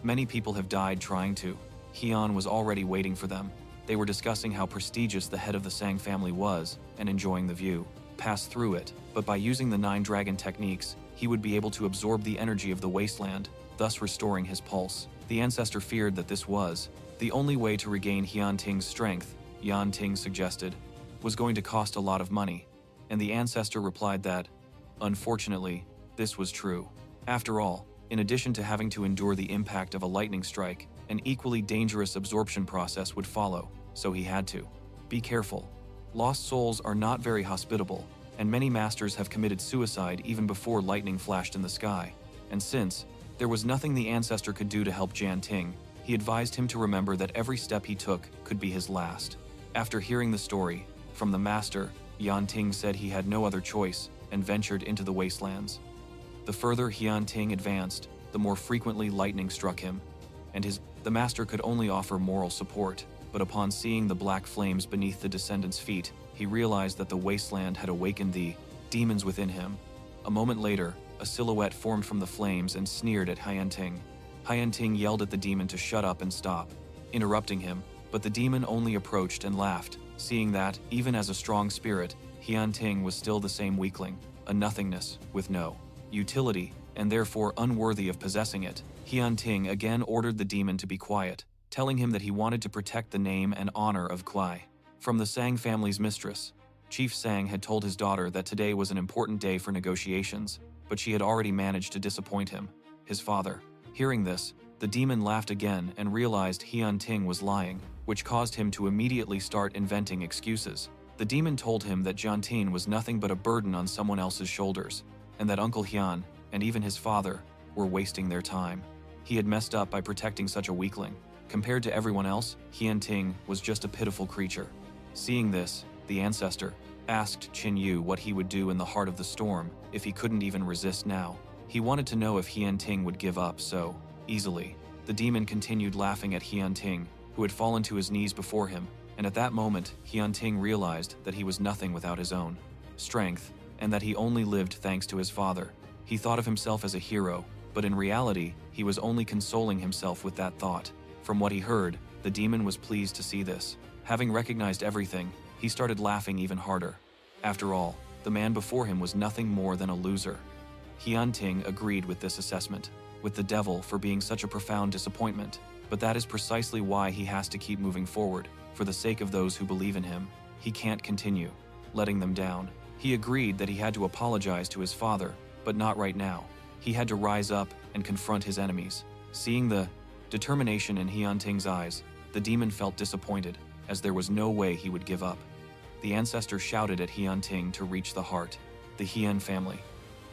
Many people have died trying to. Hyun was already waiting for them. They were discussing how prestigious the head of the Sang family was and enjoying the view. Pass through it, but by using the 9 dragon techniques, he would be able to absorb the energy of the wasteland, thus restoring his pulse. The ancestor feared that this was the only way to regain Hyun Ting's strength. Yan Ting suggested was going to cost a lot of money, and the ancestor replied that, unfortunately, this was true. After all, in addition to having to endure the impact of a lightning strike, an equally dangerous absorption process would follow, so he had to be careful. Lost souls are not very hospitable, and many masters have committed suicide even before lightning flashed in the sky. And since there was nothing the ancestor could do to help Jan Ting, he advised him to remember that every step he took could be his last. After hearing the story from the master, Yan Ting said he had no other choice and ventured into the wastelands. The further Hyun Ting advanced, the more frequently lightning struck him, and the master could only offer moral support. But upon seeing the black flames beneath the descendant's feet, he realized that the wasteland had awakened the demons within him. A moment later, a silhouette formed from the flames and sneered at Hyun Ting. Hyun Ting yelled at the demon to shut up and stop, interrupting him, but the demon only approached and laughed, seeing that, even as a strong spirit, Hyun Ting was still the same weakling, a nothingness with no utility, and therefore unworthy of possessing it. Hyun Ting again ordered the demon to be quiet, telling him that he wanted to protect the name and honor of Kwai. From the Sang family's mistress. Chief Sang had told his daughter that today was an important day for negotiations, but she had already managed to disappoint him, his father. Hearing this, the demon laughed again and realized Hyun Ting was lying, which caused him to immediately start inventing excuses. The demon told him that Jian Ting was nothing but a burden on someone else's shoulders, and that Uncle Hyun, and even his father, were wasting their time. He had messed up by protecting such a weakling. Compared to everyone else, Hyun Ting was just a pitiful creature. Seeing this, the ancestor asked Qin Yu what he would do in the heart of the storm if he couldn't even resist now. He wanted to know if Hyun Ting would give up so easily. The demon continued laughing at Hyun Ting, who had fallen to his knees before him, and at that moment, Hyun Ting realized that he was nothing without his own strength, and that he only lived thanks to his father. He thought of himself as a hero, but in reality, he was only consoling himself with that thought. From what he heard, the demon was pleased to see this. Having recognized everything, he started laughing even harder. After all, the man before him was nothing more than a loser. Hyun Ting agreed with this assessment, with the devil for being such a profound disappointment, but that is precisely why he has to keep moving forward, for the sake of those who believe in him. He can't continue letting them down. He agreed that he had to apologize to his father, but not right now. He had to rise up and confront his enemies. Seeing the determination in Hyun Ting's eyes, the demon felt disappointed, as there was no way he would give up. The ancestor shouted at Hyun Ting to reach the heart, the Hyun family.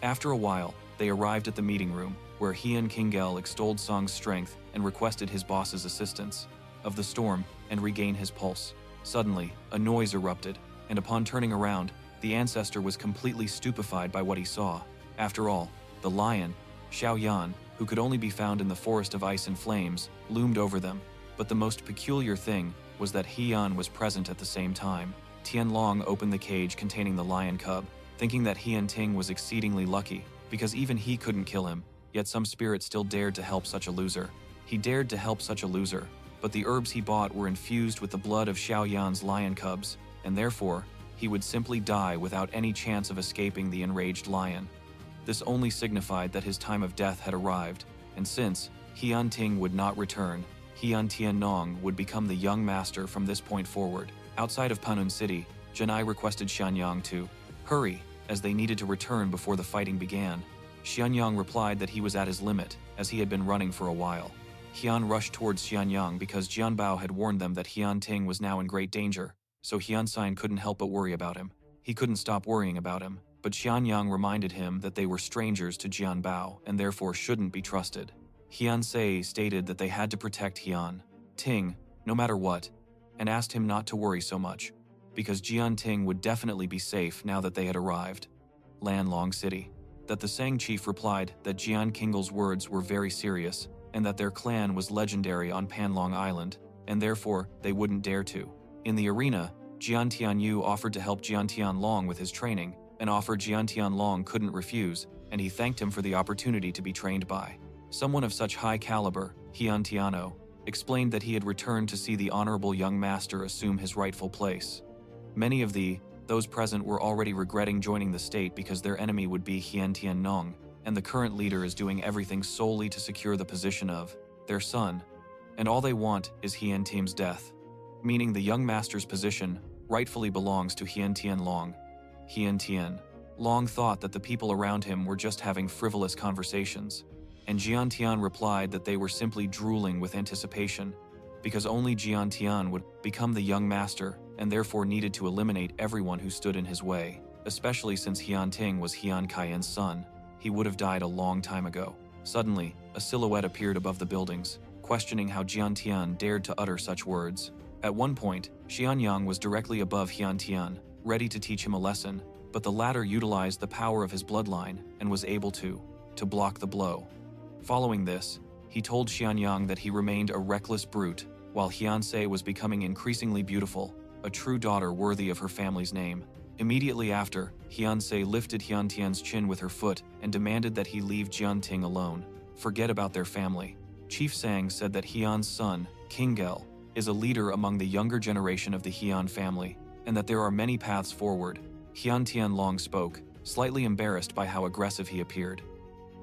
After a while, they arrived at the meeting room, where Hyun Kingel extolled Song's strength and requested his boss's assistance of the storm and regain his pulse. Suddenly, a noise erupted, and upon turning around, the ancestor was completely stupefied by what he saw. After all, the lion, Xiao Yan, who could only be found in the forest of ice and flames, loomed over them. But the most peculiar thing was that Hyun was present at the same time. Tianlong opened the cage containing the lion cub, thinking that Hyun Ting was exceedingly lucky, because even he couldn't kill him, yet some spirit still dared to help such a loser. He dared to help such a loser, but the herbs he bought were infused with the blood of Xiao Yan's lion cubs, and therefore, he would simply die without any chance of escaping the enraged lion. This only signified that his time of death had arrived, and since Hyun Ting would not return, Hyun Tiannong would become the young master from this point forward. Outside of Panun City, Janai requested Xianyang to hurry, as they needed to return before the fighting began. Xianyang replied that he was at his limit, as he had been running for a while. Hyun rushed towards Xianyang because Jianbao had warned them that Hyun Ting was now in great danger, so Hyun Sein couldn't help but worry about him. He couldn't stop worrying about him, but Xianyang reminded him that they were strangers to Jianbao and therefore shouldn't be trusted. Hyun Sei stated that they had to protect Hyun Ting, no matter what, and asked him not to worry so much, because Jian Ting would definitely be safe now that they had arrived. Lanlong City. That the Sang chief replied that Jian Kingel's words were very serious, and that their clan was legendary on Panlong Island, and therefore they wouldn't dare to. In the arena, Jian Tianyu offered to help Jian Tianlong with his training, an offer Jian Tianlong couldn't refuse, and he thanked him for the opportunity to be trained by someone of such high caliber. Hyun Tiano explained that he had returned to see the honorable young master assume his rightful place. Many of those present were already regretting joining the state because their enemy would be Hyun Tiannong, and the current leader is doing everything solely to secure the position of their son, and all they want is Hyun Tim's death, meaning the young master's position rightfully belongs to Hyun Tianlong. Hyun Tianlong thought that the people around him were just having frivolous conversations, and Jian Tian replied that they were simply drooling with anticipation, because only Jian Tian would become the young master and therefore needed to eliminate everyone who stood in his way, especially since Hyun Ting was Hyun Kaien's son. He would have died a long time ago. Suddenly, a silhouette appeared above the buildings, questioning how Jian Tian dared to utter such words. At one point, Xianyang was directly above Hyun Tian, ready to teach him a lesson, but the latter utilized the power of his bloodline and was able to block the blow. Following this, he told Xianyang that he remained a reckless brute, while Hyun Sei was becoming increasingly beautiful, a true daughter worthy of her family's name. Immediately after, Hyun Sei lifted Hyun Tian's chin with her foot and demanded that he leave Jian Ting alone. Forget about their family. Chief Sang said that Hyun's son, Kingel, is a leader among the younger generation of the Hyun family, and that there are many paths forward. Hyun Tianlong spoke, slightly embarrassed by how aggressive he appeared.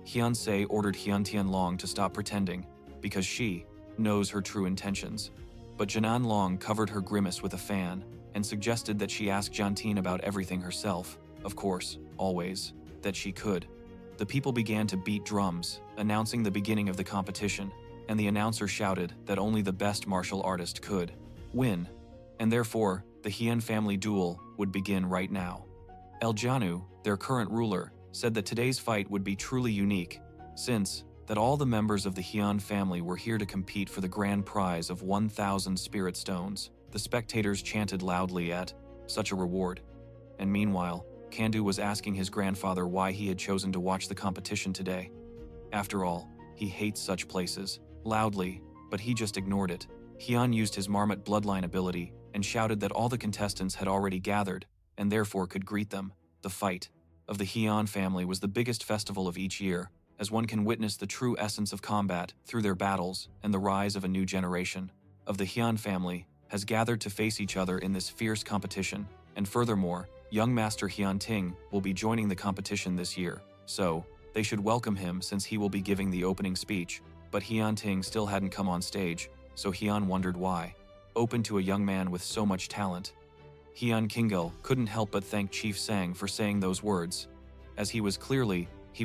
Hyun Sei ordered Hyun Tianlong to stop pretending, because she knows her true intentions. But Janan Long covered her grimace with a fan, and suggested that she ask Jianting about everything herself, of course, always, that she could. The people began to beat drums, announcing the beginning of the competition, and the announcer shouted that only the best martial artist could win, and therefore, the Heian family duel would begin right now. El Jianu, their current ruler, said that today's fight would be truly unique, since that all the members of the Heian family were here to compete for the grand prize of 1,000 spirit stones. The spectators chanted loudly at such a reward. And meanwhile, Kandu was asking his grandfather why he had chosen to watch the competition today. After all, he hates such places, loudly, but he just ignored it. Heian used his Marmot bloodline ability and shouted that all the contestants had already gathered, and therefore could greet them. The fight of the Heian family was the biggest festival of each year, as one can witness the true essence of combat through their battles and the rise of a new generation of the Heian family has gathered to face each other in this fierce competition, and furthermore, young Master Jianting will be joining the competition this year, so they should welcome him since he will be giving the opening speech. But Jianting still hadn't come on stage, so Heian wondered why. Open to a young man with so much talent. Heian Kingel couldn't help but thank Chief Sang for saying those words, as he was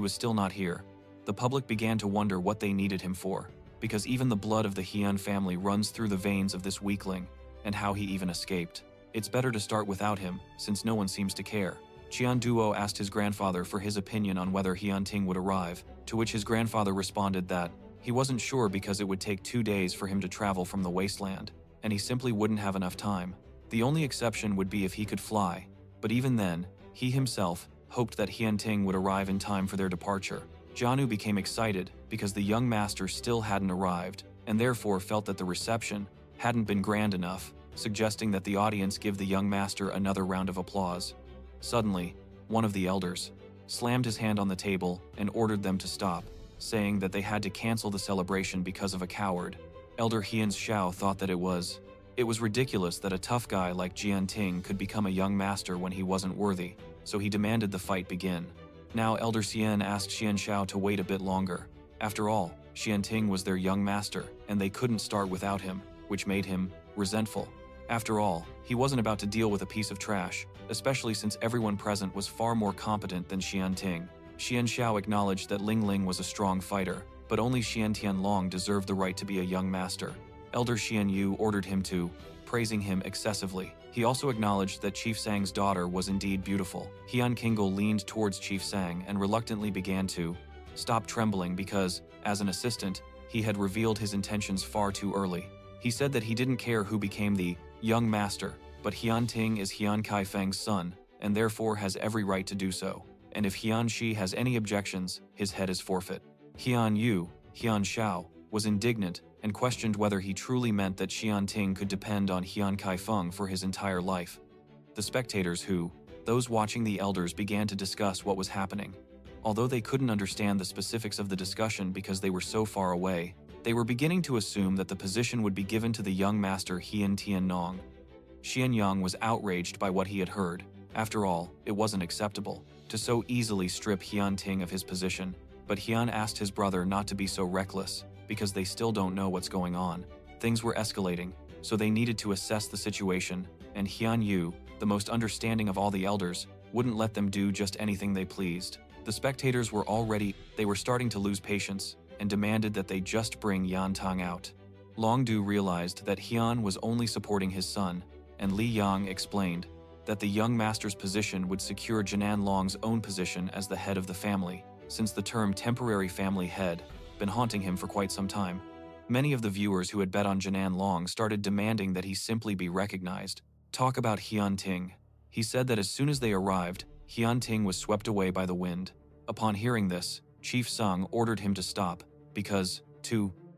still not here. The public began to wonder what they needed him for, because even the blood of the Heian family runs through the veins of this weakling, and how he even escaped. It's better to start without him, since no one seems to care. Qian Duo asked his grandfather for his opinion on whether Jianting would arrive, to which his grandfather responded that he wasn't sure because it would take 2 days for him to travel from the wasteland, and he simply wouldn't have enough time. The only exception would be if he could fly, but even then, he himself hoped that Jianting would arrive in time for their departure. Jianu became excited because the young master still hadn't arrived, and therefore felt that the reception hadn't been grand enough, suggesting that the audience give the young master another round of applause. Suddenly, one of the elders slammed his hand on the table and ordered them to stop, saying that they had to cancel the celebration because of a coward. Elder Heian Xiao thought that it was ridiculous that a tough guy like Jianting could become a young master when he wasn't worthy, so he demanded the fight begin. Now Elder Xian asked Xian Xiao to wait a bit longer. After all, Xianting was their young master, and they couldn't start without him, which made him resentful. After all, he wasn't about to deal with a piece of trash, especially since everyone present was far more competent than Xianting. Xian Xiao acknowledged that Ling Ling was a strong fighter, but only Xian Tianlong deserved the right to be a young master. Elder Xian Yu ordered him to, praising him excessively. He also acknowledged that Chief Sang's daughter was indeed beautiful. Heian Kingel leaned towards Chief Sang and reluctantly began to stop trembling because, as an assistant, he had revealed his intentions far too early. He said that he didn't care who became the young master, but Jianting is Heian Kaifeng's son, and therefore has every right to do so. And if Heian Shi has any objections, his head is forfeit. Heian Yu, Heian Xiao, was indignant and questioned whether he truly meant that Xianting could depend on Heian Kaifeng for his entire life. The spectators those watching the elders began to discuss what was happening. Although they couldn't understand the specifics of the discussion because they were so far away, they were beginning to assume that the position would be given to the young master Heian Tiannong. Xian Yang was outraged by what he had heard. After all, it wasn't acceptable to so easily strip Jianting of his position, but Heian asked his brother not to be so reckless, because they still don't know what's going on. Things were escalating, so they needed to assess the situation, and Heian Yu, the most understanding of all the elders, wouldn't let them do just anything they pleased. The spectators were starting to lose patience, and demanded that they just bring Yan Tang out. Long Du realized that Heian was only supporting his son, and Li Yang explained that the young master's position would secure Jinan Long's own position as the head of the family, since the term temporary family head been haunting him for quite some time. Many of the viewers who had bet on Jinan Long started demanding that he simply be recognized. Talk about Jianting. He said that as soon as they arrived, Jianting was swept away by the wind. Upon hearing this, Chief Sung ordered him to stop, because,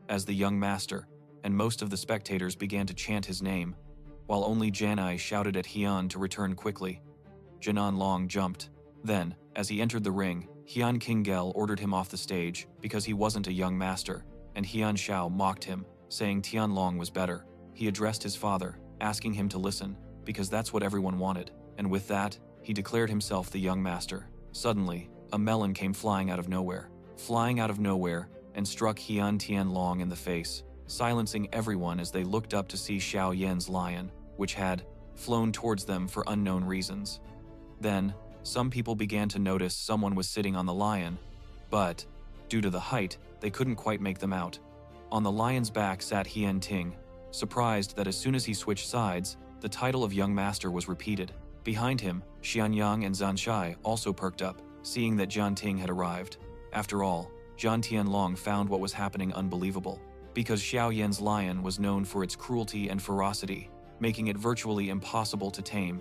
as the young master, and most of the spectators began to chant his name, while only Janai shouted at Heian to return quickly. Jinan Long jumped. Then, as he entered the ring, Heian Kingel ordered him off the stage because he wasn't a young master, and Heian Xiao mocked him, saying Tianlong was better. He addressed his father, asking him to listen, because that's what everyone wanted, and with that, he declared himself the young master. Suddenly, a melon came flying out of nowhere, and struck Heian Tianlong in the face, silencing everyone as they looked up to see Xiao Yan's lion, which had flown towards them for unknown reasons. Then, some people began to notice someone was sitting on the lion, but, due to the height, they couldn't quite make them out. On the lion's back sat Hian Ting, surprised that as soon as he switched sides, the title of young master was repeated. Behind him, Xianyang and Zanshai also perked up, seeing that Jian Ting had arrived. After all, Jian Tianlong found what was happening unbelievable, because Xiao Yan's lion was known for its cruelty and ferocity, making it virtually impossible to tame.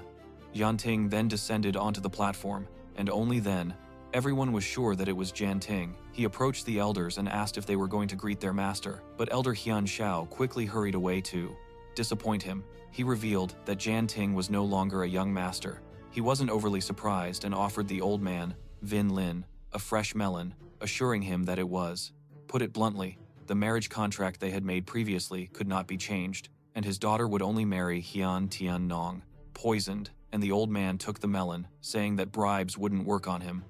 Jian Ting then descended onto the platform, and only then, everyone was sure that it was Jian Ting. He approached the elders and asked if they were going to greet their master, but Elder Hian Xiao quickly hurried away to disappoint him. He revealed that Jian Ting was no longer a young master. He wasn't overly surprised and offered the old man, Vin Lin, a fresh melon, assuring him that it was. Put it bluntly, the marriage contract they had made previously could not be changed, and his daughter would only marry Hian Tiannong, poisoned, and the old man took the melon, saying that bribes wouldn't work on him.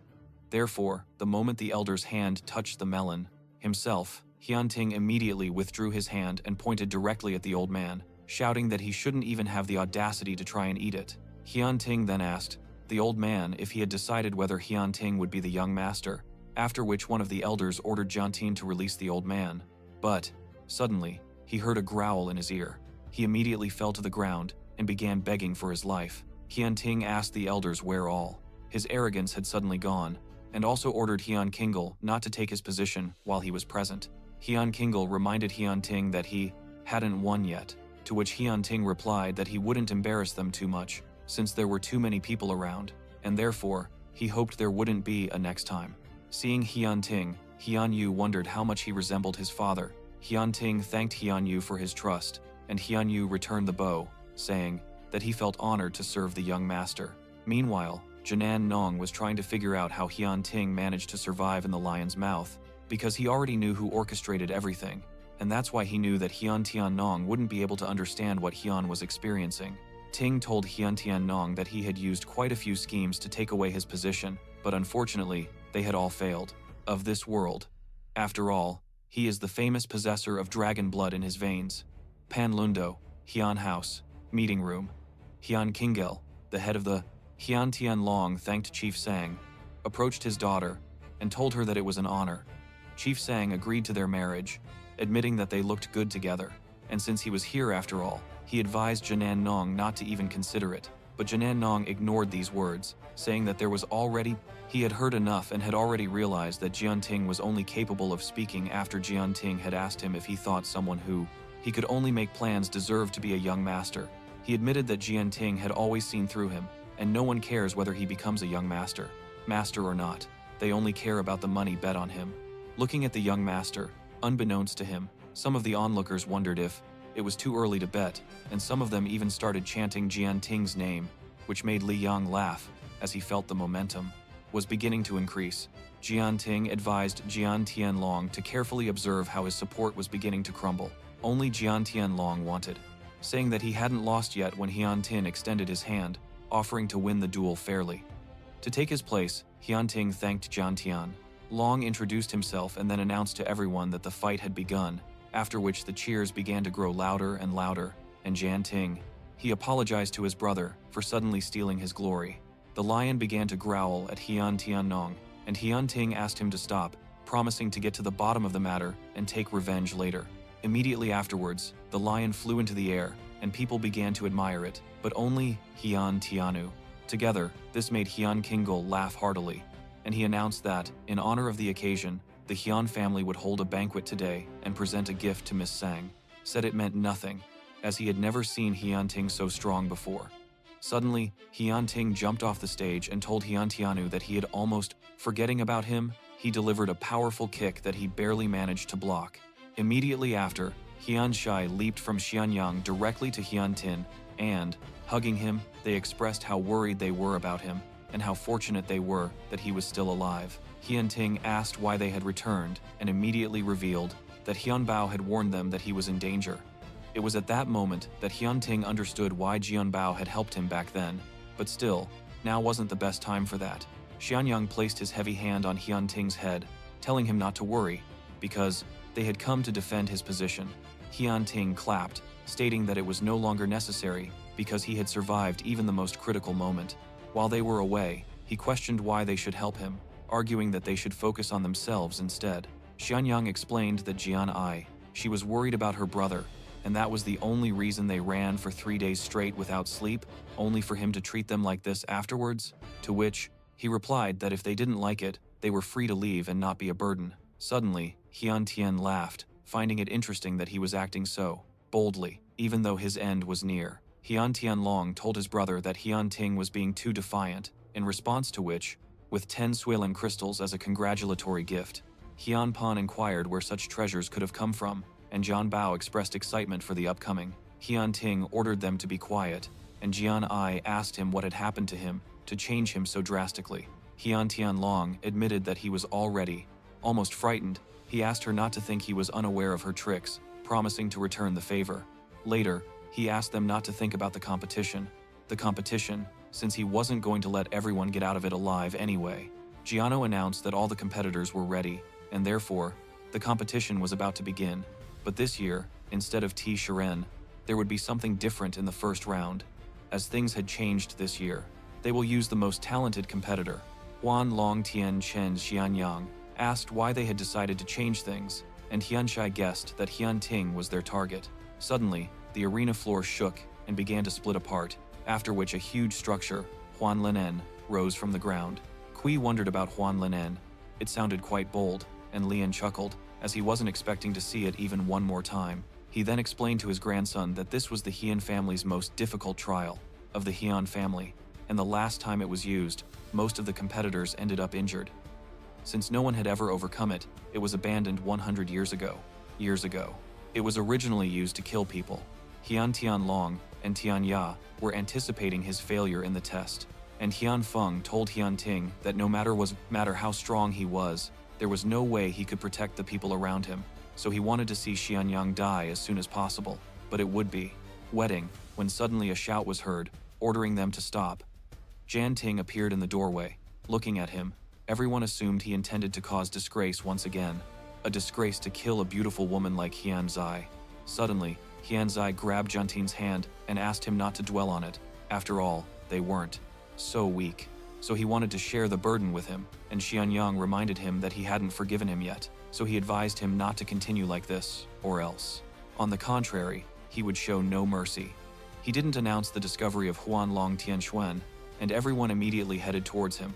Therefore, the moment the elder's hand touched the melon, himself, Hian Ting immediately withdrew his hand and pointed directly at the old man, shouting that he shouldn't even have the audacity to try and eat it. Hian Ting then asked the old man if he had decided whether Hian Ting would be the young master, after which one of the elders ordered Jian Ting to release the old man. But, suddenly, he heard a growl in his ear. He immediately fell to the ground and began begging for his life. Hian Ting asked the elders where all. His arrogance had suddenly gone, and also ordered Hian Kingle not to take his position while he was present. Hian Kingle reminded Hian Ting that he hadn't won yet, to which Hian Ting replied that he wouldn't embarrass them too much, since there were too many people around, and therefore, he hoped there wouldn't be a next time. Seeing Hian Ting, Hian Yu wondered how much he resembled his father. Hian Ting thanked Hian Yu for his trust, and Hian Yu returned the bow, saying that he felt honored to serve the young master. Meanwhile, Jinan Nong was trying to figure out how Hian Ting managed to survive in the lion's mouth, because he already knew who orchestrated everything, and that's why he knew that Hian Tiannong wouldn't be able to understand what Hian was experiencing. Ting told Hian Tiannong that he had used quite a few schemes to take away his position, but unfortunately, they had all failed. Of this world. After all, he is the famous possessor of dragon blood in his veins. Pan Lundo, Hian House, meeting room. Hian Kingel, the head of the Hian Tianlong, thanked Chief Sang, approached his daughter, and told her that it was an honor. Chief Sang agreed to their marriage, admitting that they looked good together, and since he was here after all, he advised Jinan Nong not to even consider it. But Jinan Nong ignored these words, saying that he had heard enough and had already realized that Jian Ting was only capable of speaking after Jian Ting had asked him if he thought someone who he could only make plans deserved to be a young master. He admitted that Jian Ting had always seen through him, and no one cares whether he becomes a young master or not. They only care about the money bet on him. Looking at the young master, unbeknownst to him, some of the onlookers wondered if it was too early to bet, and some of them even started chanting Jian Ting's name, which made Li Yang laugh, as he felt the momentum was beginning to increase. Jian Ting advised Jian Tianlong to carefully observe how his support was beginning to crumble. Only Jian Tianlong wanted, saying that he hadn't lost yet when Hian Ting extended his hand, offering to win the duel fairly. To take his place, Hian Ting thanked Jian Tian. Long introduced himself and then announced to everyone that the fight had begun, after which the cheers began to grow louder and louder, and Jian Ting, he apologized to his brother for suddenly stealing his glory. The lion began to growl at Hian Tiannong, and Hian Ting asked him to stop, promising to get to the bottom of the matter and take revenge later. Immediately afterwards, the lion flew into the air, and people began to admire it, but only Hian Tianu. Together, this made Hian Kingle laugh heartily, and he announced that, in honor of the occasion, the Hian family would hold a banquet today and present a gift to Miss Sang. Said it meant nothing, as he had never seen Hian Ting so strong before. Suddenly, Hian Ting jumped off the stage and told Hian Tianu that he had almost forgetting about him. He delivered a powerful kick that he barely managed to block. Immediately after, Hian Shai leaped from Xianyang directly to Hian Tin, and, hugging him, they expressed how worried they were about him, and how fortunate they were that he was still alive. Hian Ting asked why they had returned, and immediately revealed that Hian Bao had warned them that he was in danger. It was at that moment that Hian Ting understood why Jian Bao had helped him back then, but still, now wasn't the best time for that. Xianyang placed his heavy hand on Hian Ting's head, telling him not to worry, because they had come to defend his position. Hian Ting clapped, stating that it was no longer necessary, because he had survived even the most critical moment. While they were away, he questioned why they should help him, arguing that they should focus on themselves instead. Xianyang explained that she was worried about her brother, and that was the only reason they ran for 3 days straight without sleep, only for him to treat them like this afterwards, to which he replied that if they didn't like it, they were free to leave and not be a burden. Suddenly, Hian Tian laughed, finding it interesting that he was acting so boldly, even though his end was near. Hian Tianlong told his brother that Hian Ting was being too defiant, in response to which, with 10 Suilan crystals as a congratulatory gift, Hian Pan inquired where such treasures could have come from, and Jian Bao expressed excitement for the upcoming. Hian Ting ordered them to be quiet, and Jian Ai asked him what had happened to him to change him so drastically. Hian Tianlong admitted that he was already almost frightened. He asked her not to think he was unaware of her tricks, promising to return the favor. Later, he asked them not to think about the competition, since he wasn't going to let everyone get out of it alive anyway. Giano announced that all the competitors were ready, and therefore, the competition was about to begin. But this year, instead of T. Shiren, there would be something different in the first round. As things had changed this year, they will use the most talented competitor. Huan Long Tian Chen Xianyang asked why they had decided to change things, and Hianshai guessed that Hian Ting was their target. Suddenly, the arena floor shook and began to split apart, after which a huge structure, Huan Linen, rose from the ground. Kui wondered about Huan Linen. It sounded quite bold, and Lian chuckled, as he wasn't expecting to see it even one more time. He then explained to his grandson that this was the Hian family's most difficult trial of the Hian family, and the last time it was used, most of the competitors ended up injured. Since no one had ever overcome it, it was abandoned 100 years ago. It was originally used to kill people. Hian Tianlong and Tian Ya were anticipating his failure in the test, and Hian Feng told Hian Ting that no matter how strong he was, there was no way he could protect the people around him, so he wanted to see Xianyang die as soon as possible, but it would be wedding, when suddenly a shout was heard, ordering them to stop. Jan Ting appeared in the doorway. Looking at him, everyone assumed he intended to cause disgrace once again. A disgrace to kill a beautiful woman like Hian Zai. Suddenly, Hian Zai grabbed Juntin's hand and asked him not to dwell on it. After all, they weren't so weak. So he wanted to share the burden with him, and Xianyang reminded him that he hadn't forgiven him yet, so he advised him not to continue like this, or else. On the contrary, he would show no mercy. He didn't announce the discovery of Huan Long Tianxuan, and everyone immediately headed towards him.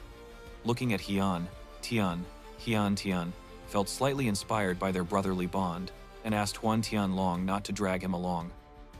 Looking at Hian Tian felt slightly inspired by their brotherly bond, and asked Huan Tianlong not to drag him along.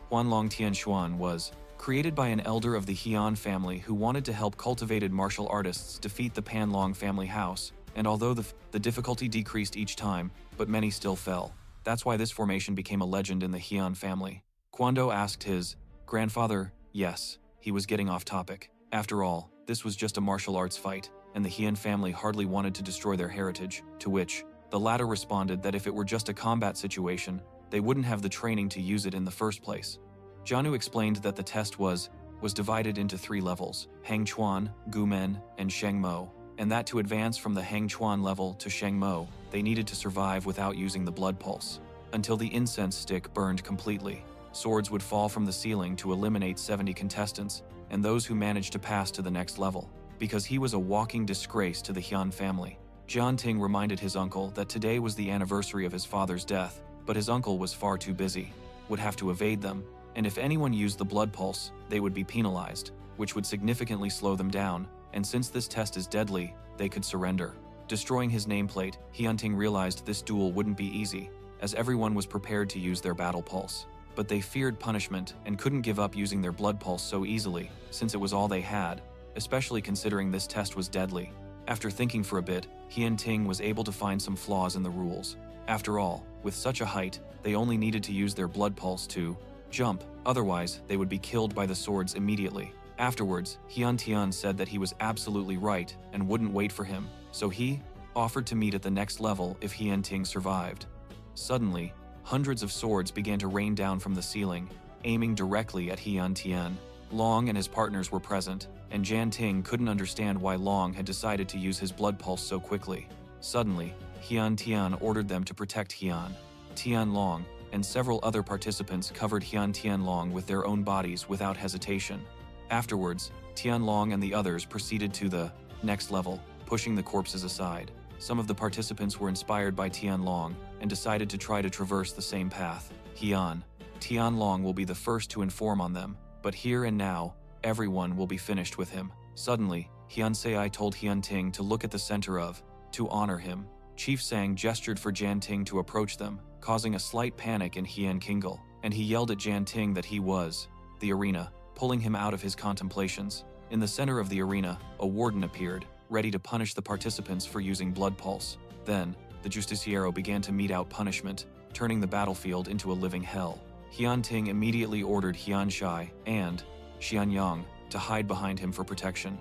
Huan Long Tianxuan was created by an elder of the Hian family who wanted to help cultivated martial artists defeat the Panlong family house, and although the difficulty decreased each time, but many still fell. That's why this formation became a legend in the Hian family. Kwando asked his grandfather. Yes, he was getting off topic. After all, this was just a martial arts fight, and the Hian family hardly wanted to destroy their heritage, to which the latter responded that if it were just a combat situation, they wouldn't have the training to use it in the first place. Jianu explained that the test was divided into 3 levels, Hangchuan, Gumen, and Shengmo, and that to advance from the Hangchuan level to Shengmo, they needed to survive without using the blood pulse. Until the incense stick burned completely, swords would fall from the ceiling to eliminate 70 contestants, and those who managed to pass to the next level, because he was a walking disgrace to the Hian family. Jian Ting reminded his uncle that today was the anniversary of his father's death, but his uncle was far too busy, would have to evade them, and if anyone used the blood pulse, they would be penalized, which would significantly slow them down, and since this test is deadly, they could surrender. Destroying his nameplate, Hian Ting realized this duel wouldn't be easy, as everyone was prepared to use their battle pulse. But they feared punishment and couldn't give up using their blood pulse so easily, since it was all they had, especially considering this test was deadly. After thinking for a bit, Hian Ting was able to find some flaws in the rules. After all, with such a height, they only needed to use their blood pulse to jump, otherwise they would be killed by the swords immediately. Afterwards, Hian Tian said that he was absolutely right and wouldn't wait for him, so he offered to meet at the next level if Hian Ting survived. Suddenly, hundreds of swords began to rain down from the ceiling, aiming directly at Hian Tian. Long and his partners were present, and Jan Ting couldn't understand why Long had decided to use his blood pulse so quickly. Suddenly, Hian Tian ordered them to protect Hian Tian Long, and several other participants covered Tianlong with their own bodies without hesitation. Afterwards, Tianlong and the others proceeded to the next level, pushing the corpses aside. Some of the participants were inspired by Tianlong and decided to try to traverse the same path. Tianlong will be the first to inform on them, but here and now, everyone will be finished with him. Suddenly, Sai told Ting to look at the center of, to honor him. Chief Sang gestured for Ting to approach them, causing a slight panic in Kingle, and he yelled at Ting that he was the arena, pulling him out of his contemplations. In the center of the arena, a warden appeared, ready to punish the participants for using blood pulse. Then, the justiciero began to mete out punishment, turning the battlefield into a living hell. Ting immediately ordered Shai and Xianyang to hide behind him for protection.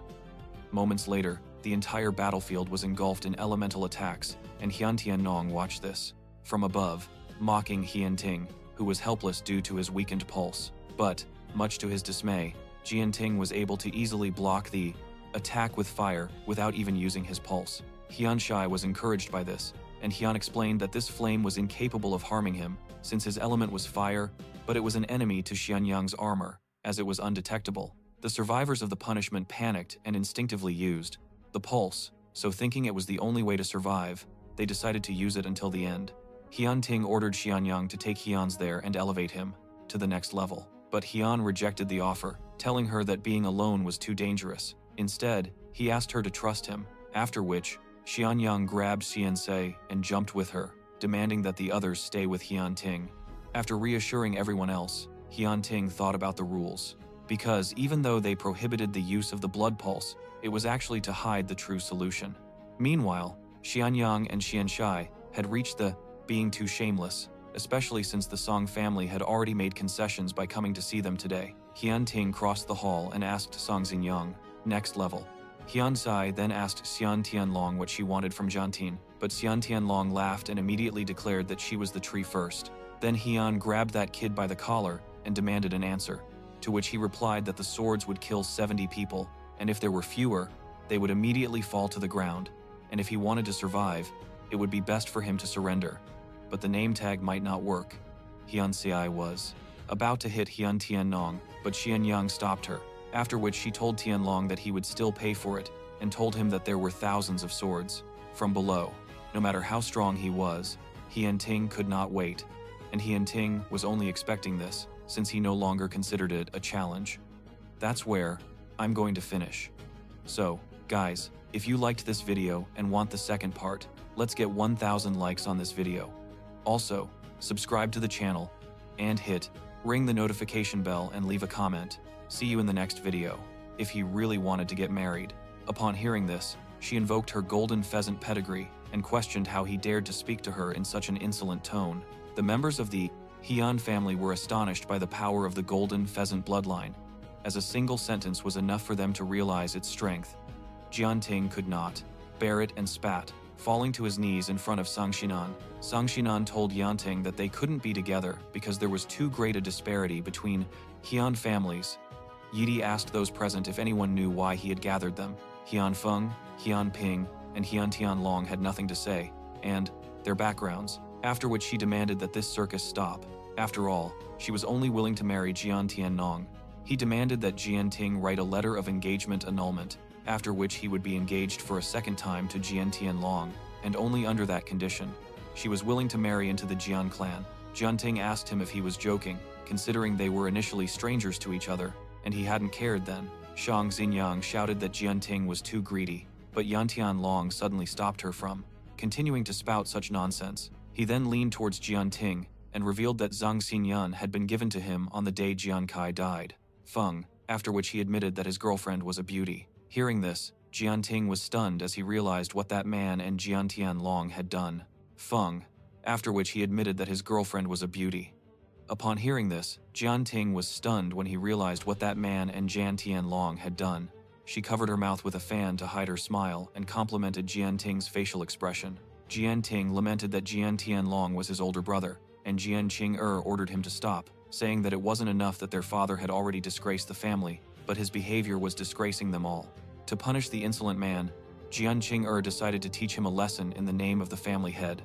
Moments later, the entire battlefield was engulfed in elemental attacks, and Tianlong watched this from above, mocking Ting, who was helpless due to his weakened pulse. But, much to his dismay, Ting was able to easily block the attack with fire without even using his pulse. Shai was encouraged by this, and explained that this flame was incapable of harming him, since his element was fire, but it was an enemy to Xianyang's armor, as it was undetectable. The survivors of the punishment panicked and instinctively used the pulse, so thinking it was the only way to survive, they decided to use it until the end. Ting ordered Xianyang to take Hyun's there and elevate him to the next level, but Hyun rejected the offer, telling her that being alone was too dangerous. Instead, he asked her to trust him, after which, Xianyang grabbed Xianse and jumped with her, demanding that the others stay with Ting. After reassuring everyone else, Ting thought about the rules, because even though they prohibited the use of the blood pulse, it was actually to hide the true solution. Meanwhile, Xianyang and Xianshai had reached the being too shameless, especially since the Song family had already made concessions by coming to see them today. Ting crossed the hall and asked Song Xinyang, next level. Sai then asked Xian Tianlong what she wanted from Jiantin, but Xian Tianlong laughed and immediately declared that she was the tree first. Then Hyun grabbed that kid by the collar and demanded an answer, to which he replied that the swords would kill 70 people, and if there were fewer, they would immediately fall to the ground, and if he wanted to survive, it would be best for him to surrender. But the name tag might not work. Sai was about to hit Tianlong, but Xianyang stopped her, after which she told Tianlong that he would still pay for it, and told him that there were thousands of swords from below. No matter how strong he was, Ting could not wait, and Ting was only expecting this, since he no longer considered it a challenge. That's where I'm going to finish. So, guys, if you liked this video and want the second part, let's get 1,000 likes on this video. Also, subscribe to the channel, and ring the notification bell and leave a comment. See you in the next video. If he really wanted to get married. Upon hearing this, she invoked her golden pheasant pedigree and questioned how he dared to speak to her in such an insolent tone. The members of the Hyun family were astonished by the power of the golden pheasant bloodline, as a single sentence was enough for them to realize its strength. Ting could not bear it and spat, falling to his knees in front of Sang Shinan told Ting that they couldn't be together because there was too great a disparity between Hyun families. Yidi asked those present if anyone knew why he had gathered them. Hyun Feng, Hyun Ping, and Hyun Tianlong had nothing to say, and their backgrounds, after which she demanded that this circus stop. After all, she was only willing to marry Tianlong. He demanded that Ting write a letter of engagement annulment, after which he would be engaged for a second time to Tianlong, and only under that condition. She was willing to marry into the Jian clan. Ting asked him if he was joking, considering they were initially strangers to each other, and he hadn't cared then. Shang Xinyang shouted that Ting was too greedy, but Tianlong suddenly stopped her from continuing to spout such nonsense. He then leaned towards Ting and revealed that Zhang Xinyan had been given to him on the day Kai died. Feng, after which he admitted that his girlfriend was a beauty. Hearing this, Ting was stunned as he realized what that man and Tianlong had done. Feng, after which he admitted that his girlfriend was a beauty. Upon hearing this, Ting was stunned when he realized what that man and Tianlong had done. She covered her mouth with a fan to hide her smile and complimented Ting's facial expression. Ting lamented that Tianlong was his older brother, and Qing ordered him to stop, saying that it wasn't enough that their father had already disgraced the family, but his behavior was disgracing them all. To punish the insolent man, Qing decided to teach him a lesson in the name of the family head.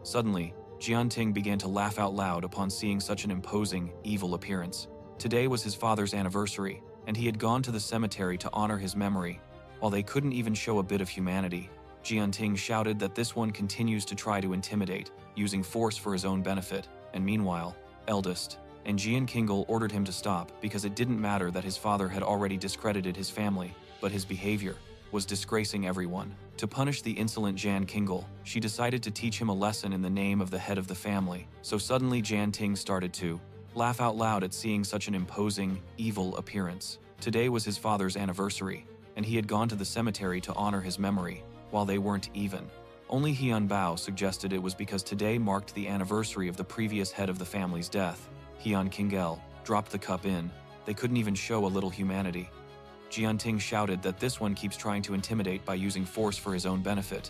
Suddenly, Jianting began to laugh out loud upon seeing such an imposing, evil appearance. Today was his father's anniversary, and he had gone to the cemetery to honor his memory. While they couldn't even show a bit of humanity, Jianting shouted that this one continues to try to intimidate, using force for his own benefit, and meanwhile, eldest, and Jian Kingle ordered him to stop because it didn't matter that his father had already discredited his family, but his behavior was disgracing everyone. To punish the insolent Jan Kingle, she decided to teach him a lesson in the name of the head of the family. So suddenly Jianting started to laugh out loud at seeing such an imposing, evil appearance. Today was his father's anniversary, and he had gone to the cemetery to honor his memory, while they weren't even. Only Hyun Bao suggested it was because today marked the anniversary of the previous head of the family's death. Hyun Kingel dropped the cup in. They couldn't even show a little humanity. Jianting shouted that this one keeps trying to intimidate by using force for his own benefit.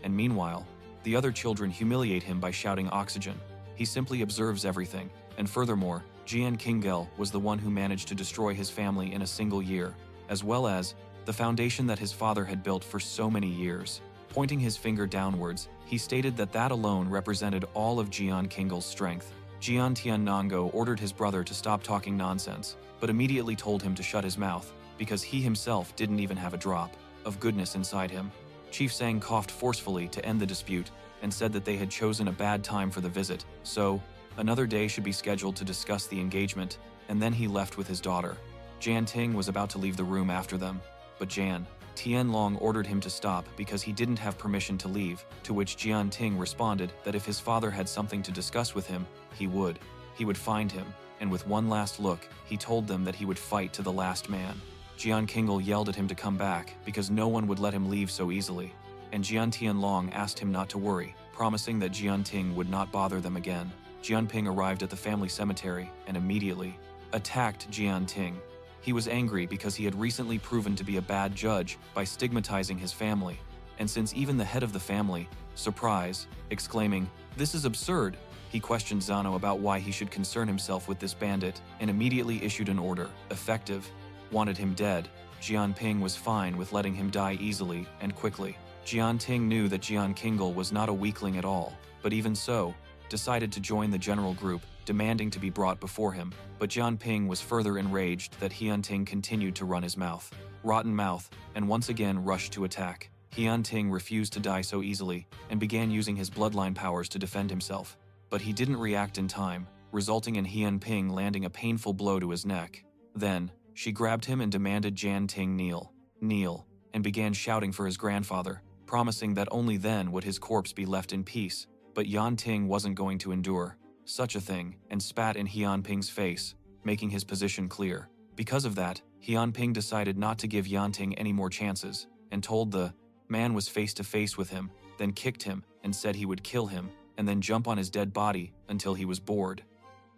And meanwhile, the other children humiliate him by shouting oxygen. He simply observes everything, and furthermore, Jian Kingel was the one who managed to destroy his family in a single year, as well as the foundation that his father had built for so many years. Pointing his finger downwards, he stated that that alone represented all of Jian Kingel's strength. Jian Tiannango ordered his brother to stop talking nonsense, but immediately told him to shut his mouth, because he himself didn't even have a drop of goodness inside him. Chief Sang coughed forcefully to end the dispute and said that they had chosen a bad time for the visit, so another day should be scheduled to discuss the engagement, and then he left with his daughter. Jan Ting was about to leave the room after them, but Jan Tianlong ordered him to stop because he didn't have permission to leave, to which Jian Ting responded that if his father had something to discuss with him, he would find him, and with one last look, he told them that he would fight to the last man. Jian Kingle yelled at him to come back because no one would let him leave so easily, and Jian Tianlong asked him not to worry, promising that Jian Ting would not bother them again. Jian Ping arrived at the family cemetery and immediately attacked Jian Ting. He was angry because he had recently proven to be a bad judge by stigmatizing his family, and since even the head of the family, surprise, exclaiming, "This is absurd," he questioned Zano about why he should concern himself with this bandit and immediately issued an order, effective, wanted him dead. Jian Ping was fine with letting him die easily and quickly. Jian Ting knew that Jian Kingle was not a weakling at all, but even so, decided to join the general group, demanding to be brought before him. But Jian Ping was further enraged that Hyun Ting continued to run his mouth, rotten mouth, and once again rushed to attack. Hyun Ting refused to die so easily and began using his bloodline powers to defend himself, but he didn't react in time, resulting in Hyun Ping landing a painful blow to his neck. Then, she grabbed him and demanded Jan Ting kneel, and began shouting for his grandfather, promising that only then would his corpse be left in peace. But Yan Ting wasn't going to endure such a thing and spat in Hyun Ping's face, making his position clear. Because of that, Hyun Ping decided not to give Yan Ting any more chances and told the man was face to face with him, then kicked him and said he would kill him and then jump on his dead body until he was bored.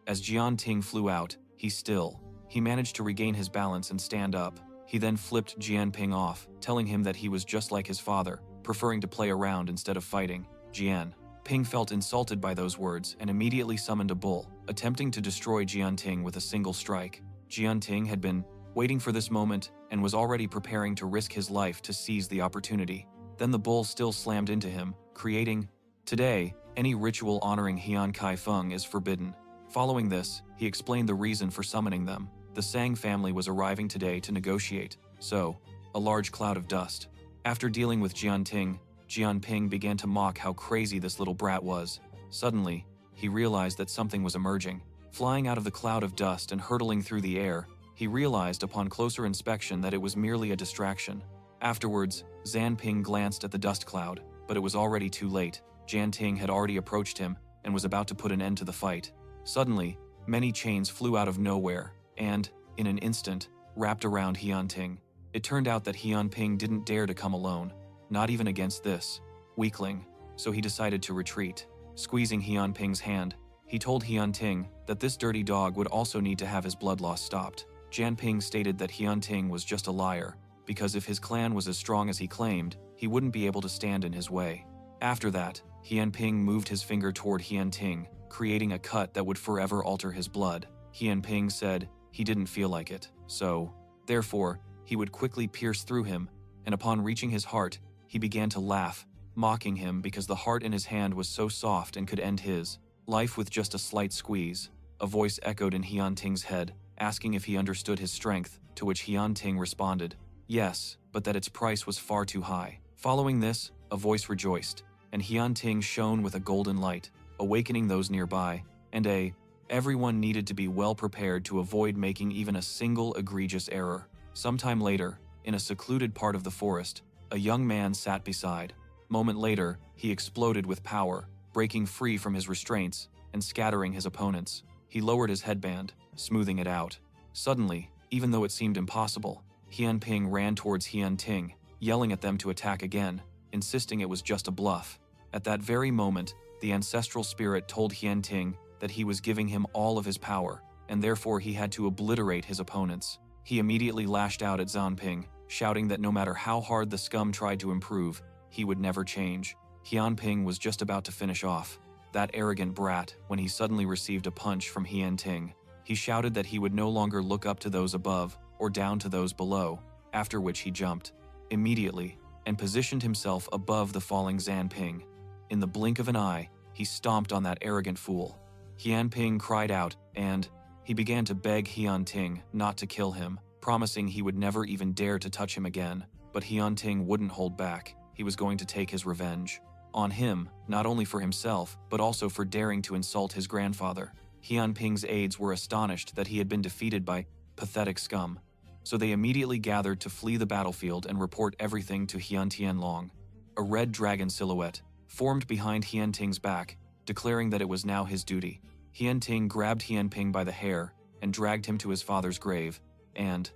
As Jian Ting flew out, he managed to regain his balance and stand up. He then flipped Jian Ping off, telling him that he was just like his father, preferring to play around instead of fighting. Jian Ping felt insulted by those words and immediately summoned a bull, attempting to destroy Jian Ting with a single strike. Jian Ting had been waiting for this moment and was already preparing to risk his life to seize the opportunity. Then the bull still slammed into him, creating, "Today, any ritual honoring Hyun Kai Feng is forbidden." Following this, he explained the reason for summoning them. The Sang family was arriving today to negotiate, so, a large cloud of dust. After dealing with Jian Ting, Jian Ping began to mock how crazy this little brat was. Suddenly, he realized that something was emerging. Flying out of the cloud of dust and hurtling through the air, he realized upon closer inspection that it was merely a distraction. Afterwards, Zan Ping glanced at the dust cloud, but it was already too late. Jian Ting had already approached him and was about to put an end to the fight. Suddenly, many chains flew out of nowhere and, in an instant, wrapped around Hyun Ting. It turned out that Hyun Ping didn't dare to come alone, not even against this weakling, so he decided to retreat. Squeezing Hyun Ping's hand, he told Hyun Ting that this dirty dog would also need to have his blood loss stopped. Jan Ping stated that Hyun Ting was just a liar, because if his clan was as strong as he claimed, he wouldn't be able to stand in his way. After that, Hyun Ping moved his finger toward Hyun Ting, creating a cut that would forever alter his blood. Hyun Ping said he didn't feel like it, so, therefore, he would quickly pierce through him, and upon reaching his heart, he began to laugh, mocking him because the heart in his hand was so soft and could end his life with just a slight squeeze. A voice echoed in Hyunting's head, asking if he understood his strength, to which Hyunting responded, yes, but that its price was far too high. Following this, a voice rejoiced, and Hyunting shone with a golden light, awakening those nearby, and everyone needed to be well prepared to avoid making even a single egregious error. Sometime later, in a secluded part of the forest, a young man sat beside. Moment later, he exploded with power, breaking free from his restraints and scattering his opponents. He lowered his headband, smoothing it out. Suddenly, even though it seemed impossible, Hyunping ran towards Hyunting, yelling at them to attack again, insisting it was just a bluff. At that very moment, the ancestral spirit told Hyunting that he was giving him all of his power, and therefore he had to obliterate his opponents. He immediately lashed out at Zanping, shouting that no matter how hard the scum tried to improve, he would never change. Hyunping was just about to finish off that arrogant brat when he suddenly received a punch from Hyunting. He shouted that he would no longer look up to those above or down to those below, after which he jumped immediately and positioned himself above the falling Zanping. In the blink of an eye, he stomped on that arrogant fool. Hyunping cried out, and he began to beg Hyunting not to kill him, promising he would never even dare to touch him again. But Hyunting wouldn't hold back. He was going to take his revenge on him, not only for himself, but also for daring to insult his grandfather. Hyunping's aides were astonished that he had been defeated by pathetic scum, so they immediately gathered to flee the battlefield and report everything to Hyun Tianlong. A red dragon silhouette formed behind Hyunting's back, declaring that it was now his duty. Hyunting grabbed Hyunping by the hair and dragged him to his father's grave, and